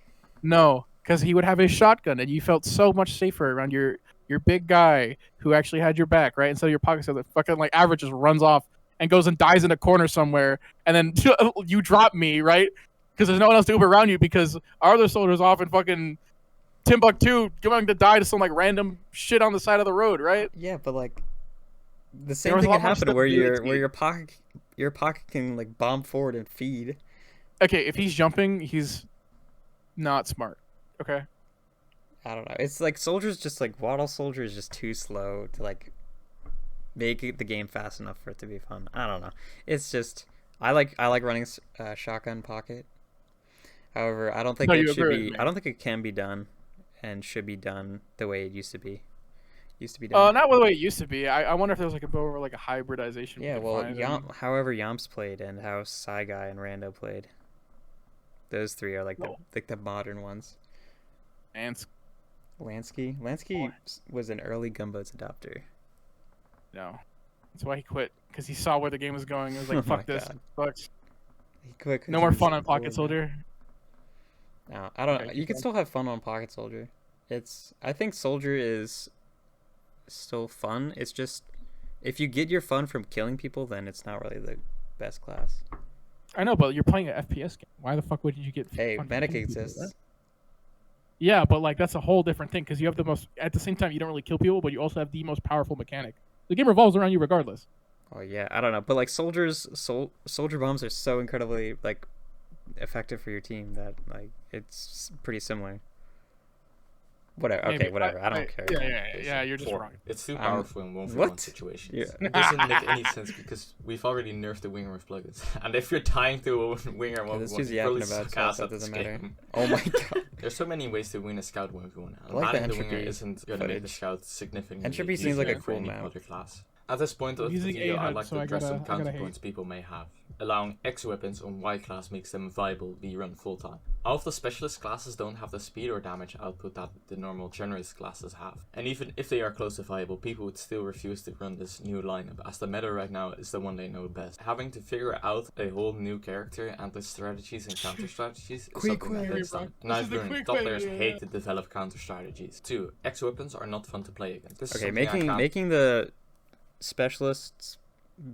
No, because he would have his shotgun, and you felt so much safer around your big guy who actually had your back, right? Instead of your pocket, so the fucking like average just runs off and goes and dies in a corner somewhere, and then you drop me, right? Because there's no one else to Uber around you because our other soldiers off in fucking Timbuktu going to die to some like random shit on the side of the road, right? Yeah, but like the same There was thing a lot can more happen where stability. your pocket can like bomb forward and feed. Okay, if he's jumping, he's not smart. Okay. I don't know. It's like soldiers just like Waddle Soldier is just too slow to like make the game fast enough for it to be fun. I don't know. It's just I like running shotgun pocket. However, I don't think No, it you should agree with be. me. I don't think it can be done, and should be done the way it used to be. Used to be done. Not the way it used to be. I wonder if there's like a bit over like a hybridization. Yeah, we could well, find and- however Yamps played and how Psy Guy and Rando played. Those three are like the modern ones. and Lansky was an early Gumbos adopter. no, that's why he quit because he saw where the game was going. He was like, Oh my "Fuck this, God. sucks. He quit 'cause No he more was fun on Pocket bored. Soldier." No, I don't. Okay, You keep can going. still have fun on Pocket Soldier. I think Soldier is still fun. It's just if you get your fun from killing people, then it's not really the best class. I know, but you're playing an FPS game. Why the fuck wouldn't you get? Hey, fun from Medic killing people, exists. right? Yeah, but like that's a whole different thing because you have the most. At the same time, you don't really kill people, but you also have the most powerful mechanic. The game revolves around you regardless. Oh yeah, I don't know, but like soldier bombs are so incredibly like effective for your team that like it's pretty similar. Whatever. Okay, Maybe. whatever. I don't care. Yeah. You're just wrong. It's too Um, powerful in 1v1 what? situations. Yeah. It doesn't make any sense because we've already nerfed the winger with plugins. And if you're tying to a winger in Yeah, this 1v1, dude's you probably yapping about suck stuff ass that at this doesn't matter. game. Oh my god. There's so many ways to win a scout 1v1. I And like the banning the winger entropy isn't going to make the footage. scout significantly Entropy seems like a easier for cool any map. other class. At this point of the Using video, I'd A-HUD, like so to I address some gotta counterpoints people may have. Allowing X weapons on Y class makes them viable be run full time. All of the specialist classes don't have the speed or damage output that the normal generalist classes have. And even if they are close to viable, people would still refuse to run this new lineup as the meta right now is the one they know best. Having to figure out a whole new character and the strategies and counter strategies is Quick something that way. takes time. And This I've is the learned quick top way, players yeah. hate to develop counter strategies. 2. X weapons are not fun to play against. This is Okay, something I can't- making the specialists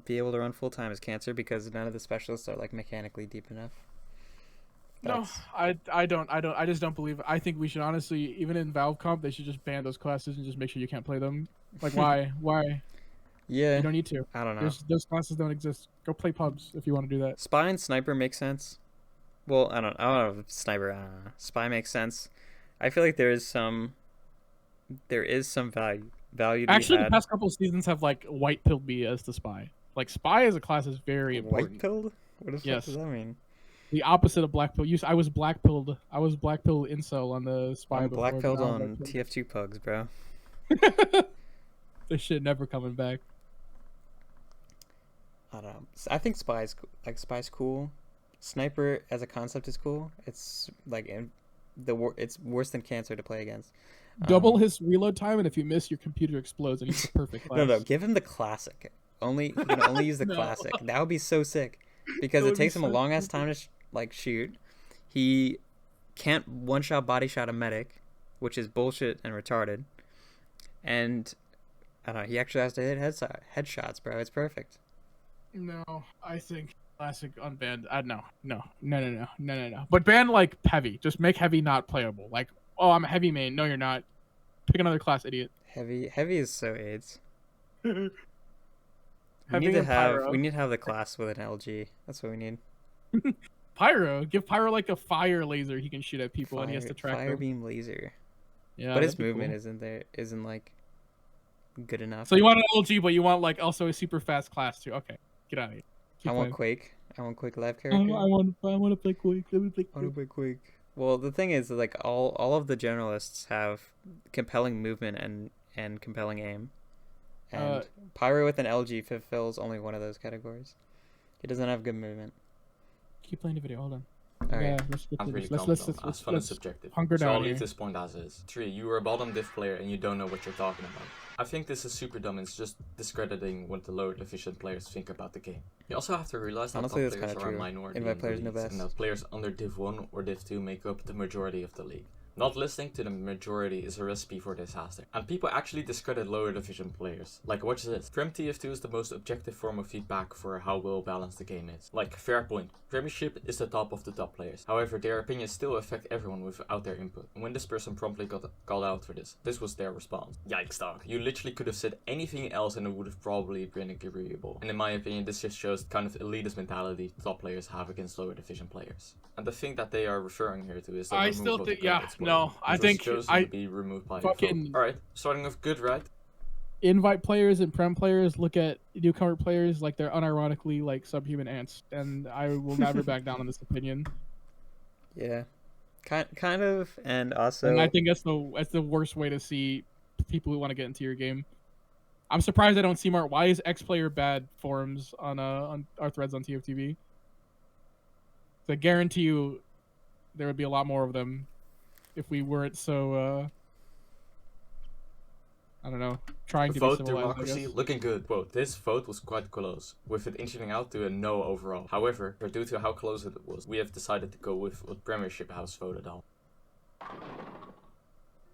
be able to run full time is cancer because none of the specialists are like mechanically deep enough. No, I just don't believe. I think we should honestly, even in Valve Comp, they should just ban those classes and just make sure you can't play them. Like why? Why? Yeah, You don't need to. I don't know. Those classes don't exist. Go play pubs if you want to do that. Spy and sniper makes sense. Well, I don't know if sniper. Spy makes sense. I feel like there is some value to Actually, be the had. past couple of seasons have like white pilled me as the spy. Like spy as a class is very important. White pilled? What the fuck Yes. does that mean? The opposite of black pill. I was black pilled. I was black pilled incel on the spy. I'm before, black but pilled now I'm on white pilled. TF2 pugs, bro. This shit never coming back. I don't know. I think spy's cool. Sniper as a concept is cool. It's like it's worse than cancer to play against. Double his reload time, and if you miss, your computer explodes, and he's the perfect class. No, give him the classic. He can only use the No. classic. That would be so sick because That it would be takes him a so long ass time to shoot. He can't one shot body shot a medic, which is bullshit and retarded. And I don't know. He actually has to hit headshots, bro. It's perfect. No, I think classic unbanned. No. But ban like heavy. Just make heavy not playable. Like, oh, I'm a heavy main. No, you're not. Pick another class, idiot. Heavy is so AIDS. Heavy We need and Pyro. to have the class with an LG. That's what we need. Pyro. Give Pyro like a fire laser he can shoot at people, and he has to track fire them. beam laser. Yeah, But his that'd be movement cool. isn't like good enough. So you want an LG, but you want like also a super fast class too. Okay, get out of here. Keep I want playing. Quake. I want Quake live I character. want to play Quake. Let me play I want to Quake. play Quake. Well, the thing is, like all of the generalists have compelling movement and compelling aim, and Pyro with an LG fulfills only one of those categories. He doesn't have good movement. Keep playing the video. Hold on. All Yeah, right. let's get Can't to really this. comment on. As fun and subjective. hunker So I'll down leave here. this point as is. 3. You are a bottom div player and you don't know what you're talking about. I think this is super dumb. It's just discrediting what the lower division players think about the game. You also have to realize that Honestly, top that's players kinda are a true. minority Invite in the players know leagues, and best. that players under Div 1 or Div 2 make up the majority of the league. Not listening to the majority is a recipe for disaster. And people actually discredit lower division players. Like, watch this. Prem TF2 is the most objective form of feedback for how well balanced the game is. Like, fair point. Premiership is the top of the top players. However, their opinions still affect everyone without their input. And when this person promptly got called out for this was their response. Yikes, dog. You literally could have said anything else and it would have probably been agreeable. And in my opinion, this just shows the kind of elitist mentality top players have against lower division players. And the thing that they are referring here to is the I removal still of think- the yeah, code explosion, no, which I was think chosen to be removed by a vote. fucking- Alright, starting with good, right? Invite players and Prem players look at newcomer players like they're unironically like subhuman ants, and I will never back down on this opinion. Yeah. Kind of, and also. And I think that's the worst way to see people who want to get into your game. I'm surprised I don't see more. Why is X player bad forums on our threads on TFTV? So I guarantee you, there would be a lot more of them if we weren't so. I don't know, trying to be Vote civilized, I democracy guess. looking good. Quote, this vote was quite close, with it inching out to a no overall. However, due to how close it was, we have decided to go with what Premiership House voted on.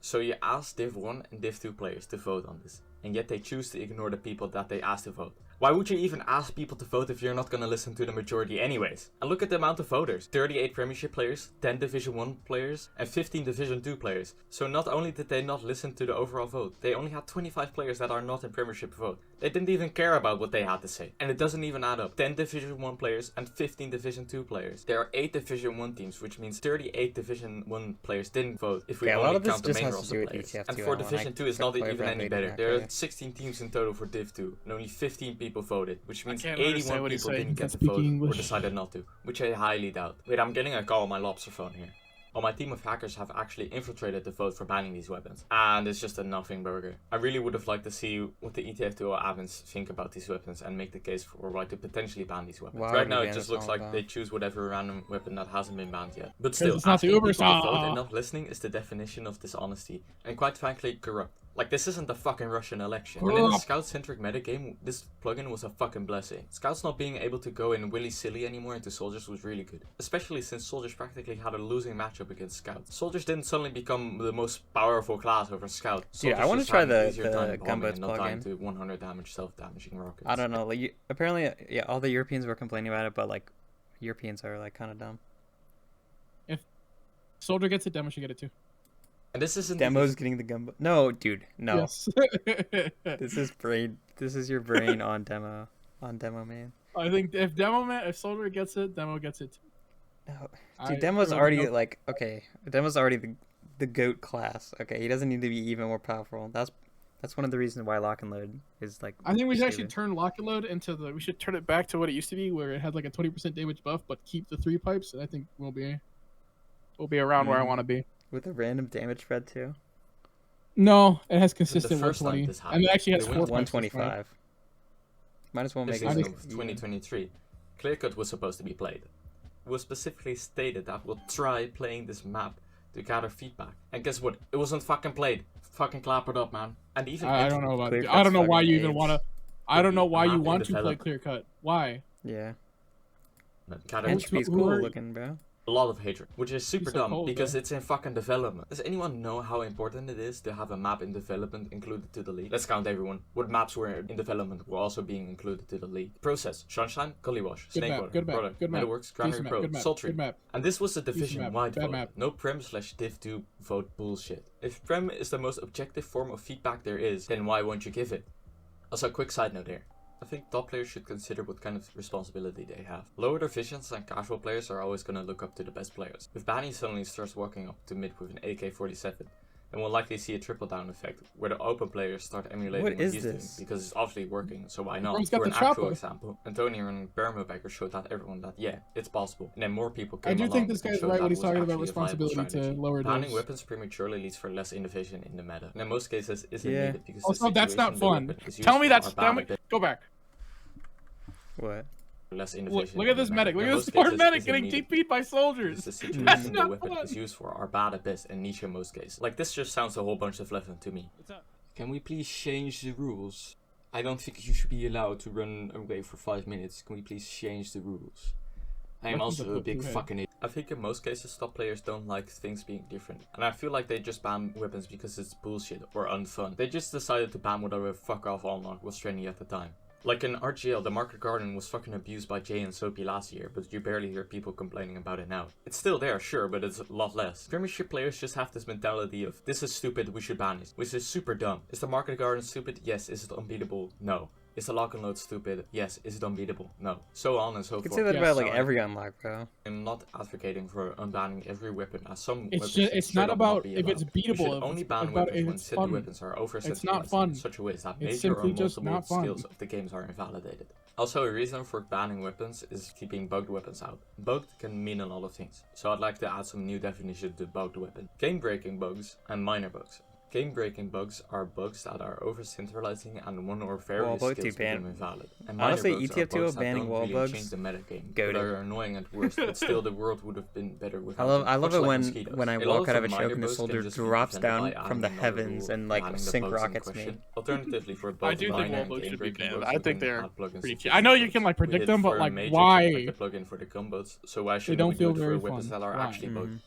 So you asked Div 1 and Div 2 players to vote on this, and yet they choose to ignore the people that they asked to vote. Why would you even ask people to vote if you're not gonna listen to the majority anyways? And look at the amount of voters. 38 Premiership players, 10 Division 1 players, and 15 Division 2 players. So not only did they not listen to the overall vote, they only had 25 players that are not in Premiership vote. They didn't even care about what they had to say. And it doesn't even add up. 10 Division 1 players and 15 Division 2 players. There are 8 Division 1 teams, which means 38 Division 1 players didn't vote if we Okay, a lot only of this count the just main has to do roster with players. ETF2, And I for don't Division like 2 it's not play even for any updating better. that, There are yeah. 16 teams in total for Div 2, and only 15 people voted, which means can't 81 understand what he's people saying. didn't get Can't to speak vote or English. decided not to, which I highly doubt. Wait, I'm getting a call on my lobster phone here. Well, my team of hackers have actually infiltrated the vote for banning these weapons, and it's just a nothing burger. I really would have liked to see what the ETF2 admins think about these weapons and make the case for why to potentially ban these weapons. Why Right would now we it ban just this looks all like about? they choose whatever random weapon that hasn't been banned yet. But still, it's not the asking people to Ubersaw. vote and not listening is the definition of dishonesty, and quite frankly, corrupt. Like, this isn't the fucking Russian election. And in the scout-centric metagame, this plugin was a fucking blessing. Scouts not being able to go in willy-silly anymore into soldiers was really good. Especially since soldiers practically had a losing matchup against scouts. Soldiers didn't suddenly become the most powerful class over scout. Dude, I Soldiers wanna just try had an the easier time bombing gunboats and not dying plugin. to 100 damage self-damaging rockets. I don't know. Like, apparently, yeah, all the Europeans were complaining about it, but like, Europeans are like kind of dumb. If Soldier gets it, Demo should get it too. And this isn't Demo's getting the gun. No, dude, no. Yes. This is brain. This is your brain on demo. On demo, man. I think if Soldier gets it, Demo gets it too. No, I dude, Demo's really already don't- like okay. Demo's already the goat class. Okay, he doesn't need to be even more powerful. That's one of the reasons why lock and load is like. I think we should actually stupid. turn lock and load into the. We should turn it back to what it used to be, where it had like a 20% damage buff, but keep the 3 pipes. And I think we'll be around where I Mhm. want to be. with a random damage spread too. No, it has the consistent first time 120, this and happened. it actually has They 4 went pipes. That's fine. 125. Might as well This make it. season like, of 2023, Clearcut was supposed to be played. It was specifically stated that we'll try playing this map to gather feedback. And guess what? It wasn't fucking played. Fucking clap it up, man. And even I don't know about. Clear I don't Cut's know why fucking you even AIDS. want to. I Could don't be know a why you map in want to play development. clear cut. Why? Yeah. gather Henchpe's who cool are- looking, bro. a lot of hatred, which is super so dumb cold, because though. it's in fucking development. Does anyone know how important it is to have a map in development included to the league? Let's count everyone. What maps were in development were also being included to the league? Process, Sunshine, Gullywash, Good map, Snakewater, good map, Product, good map. Metalworks, Granary Decent map, Pro, good map, Sultry. good map. And this was a Decent division-wide map, bad vote. map. No Prem/Div2 vote bullshit. If Prem is the most objective form of feedback there is, then why won't you give it? Also, a quick side note here. I think top players should consider what kind of responsibility they have. Lower divisions and casual players are always going to look up to the best players. If Banny suddenly starts walking up to mid with an AK-47, then we'll likely see a trickle-down effect, where the open players start emulating What what is he's this? doing, because it's obviously working, so why not? Bro's got For the an actual chopper. example, Antonio and Bermobagger showed that everyone that, yeah, it's possible. And then more people I came do along think this and guy's showed right that when it he's was talking about actually a viable responsibility to strategy. lower Banning divs. weapons prematurely leads for less innovation in the meta. And in most cases, isn't Yeah. needed because Also, the that's not situation the fun. weapon is Tell me used for that's. are bad Go back. What? less innovation. Look at in the this meta. medic. Look In at most this poor cases, medic isn't getting needed. TP'd by Because soldiers. the That's situations the not weapon fun. is used for are bad at best and niche in most cases. Like, this just sounds a whole bunch of fluff to me. Can we please change the rules? I don't think you should be allowed to run away for 5 minutes. Can we please change the rules? I am Weapons also are a big too heavy. fucking idiot. I think in most cases top players don't like things being different. And I feel like they just ban weapons because it's bullshit or unfun. They just decided to ban whatever fuck off online was trending at the time. Like in RGL, the Market Garden was fucking abused by Jay and Soapy last year, but you barely hear people complaining about it now. It's still there, sure, but it's a lot less. Premiership players just have this mentality of, this is stupid, we should ban it, which is super dumb. Is the Market Garden stupid? Yes. Is it unbeatable? No. Is the lock and load stupid? Yes. Is it unbeatable? No. So on and so You forth. could say that Yeah, about like sorry. every unlock, bro. I'm not advocating for unbanning every weapon, as some It's weapons just should it's straight not up about be if it's allowed. We beatable. should If only it's ban about weapons if when it's said fun. weapons are over It's not fun. in such a way that It's major or simply just multiple not fun. skills of the games are invalidated. Also, a reason for banning weapons is keeping bugged weapons out. Bugged can mean a lot of things, so I'd like to add some new definition to bugged weapon. Game-breaking bugs and minor bugs. Game-breaking bugs are bugs that are over-centralizing and one or various Wall bug skills to ban. become invalid. And minor Honestly, bugs are ETF2 bugs that banning don't wall really bugs, change the metagame, goated. but are annoying at worst, but still the world would have been better without I them, love much it like when mosquitoes. I A lot walk out of the a choke minor and the bugs can soldier just be drops prevented by down adding from the another heavens rule and like banning the sync bugs in rockets me. question. Alternatively, for both I do think minor wall and bugs should be game-breaking banned. bugs, I you think can they're add plugins pretty to cheap. I know you fix can bugs. like We predict did them, for but like major why? things like the plugin for the gumbots, so why shouldn't don't we do feel it for very weapons fun. that are Why? actually bugged?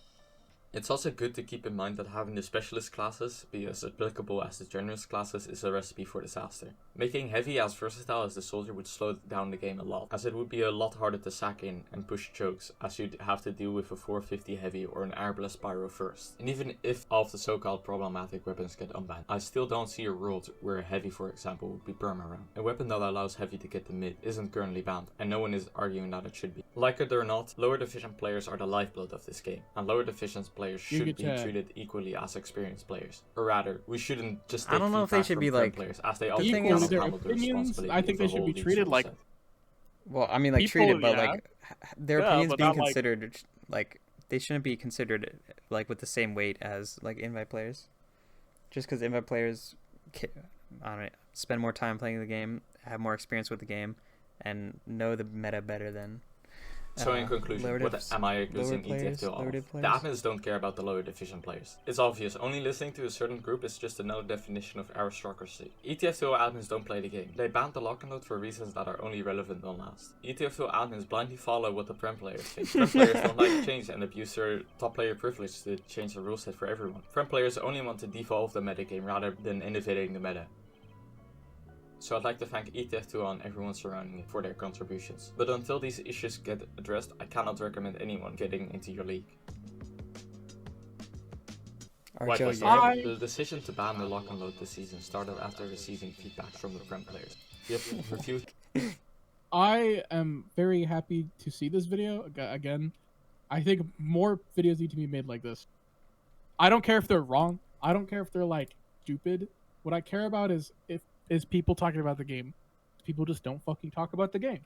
It's also good to keep in mind that having the specialist classes be as applicable as the generous classes is a recipe for disaster. Making heavy as versatile as the soldier would slow down the game a lot, as it would be a lot harder to sack in and push chokes, as you'd have to deal with a 450 heavy or an airblast pyro first. And even if all of the so-called problematic weapons get unbanned, I still don't see a world where a heavy, for example, would be perma round. A weapon that allows heavy to get the mid isn't currently banned, and no one is arguing that it should be. Like it or not, lower division players are the lifeblood of this game, and lower division players should be treated equally as experienced players. Or rather, we shouldn't just take I don't know if they feedback should from be friend like. players, as they the also thing cannot is- their handle the opinions, responsibility I think of they a should whole be league treated like subset. Well, I mean, like People, treated, but yeah. like their Yeah, opinions but being not, like- considered like they shouldn't be considered like with the same weight as like invite players. Just because invite players, I don't know, spend more time playing the game, have more experience with the game, and know the meta better than. So in conclusion, what am I accusing players, ETF2 lower of? div The players? admins don't care about the lower division players. It's obvious, only listening to a certain group is just another definition of aristocracy. ETF2 admins don't play the game. They banned the lock and load for reasons that are only relevant on last. ETF2 admins blindly follow what the Prem players think. Prem players don't like to change and abuse their top player privilege to change the rule set for everyone. Prem players only want to devolve the metagame rather than innovating the meta. So I'd like to thank ETF2 and everyone surrounding it for their contributions. But until these issues get addressed, I cannot recommend anyone getting into your league. Like I Arjo, said, yeah. the decision to ban the lock and load this season started after receiving feedback from the Prem players. We have reviewed. I am very happy to see this video again. I think more videos need to be made like this. I don't care if they're wrong. I don't care if they're like stupid. What I care about is people talking about the game. People just don't fucking talk about the game.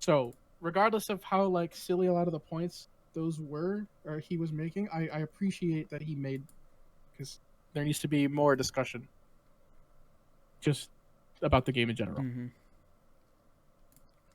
So regardless of how like silly a lot of the points those were or he was making, I appreciate that he made, because there needs to be more discussion just about the game in general. Mhm.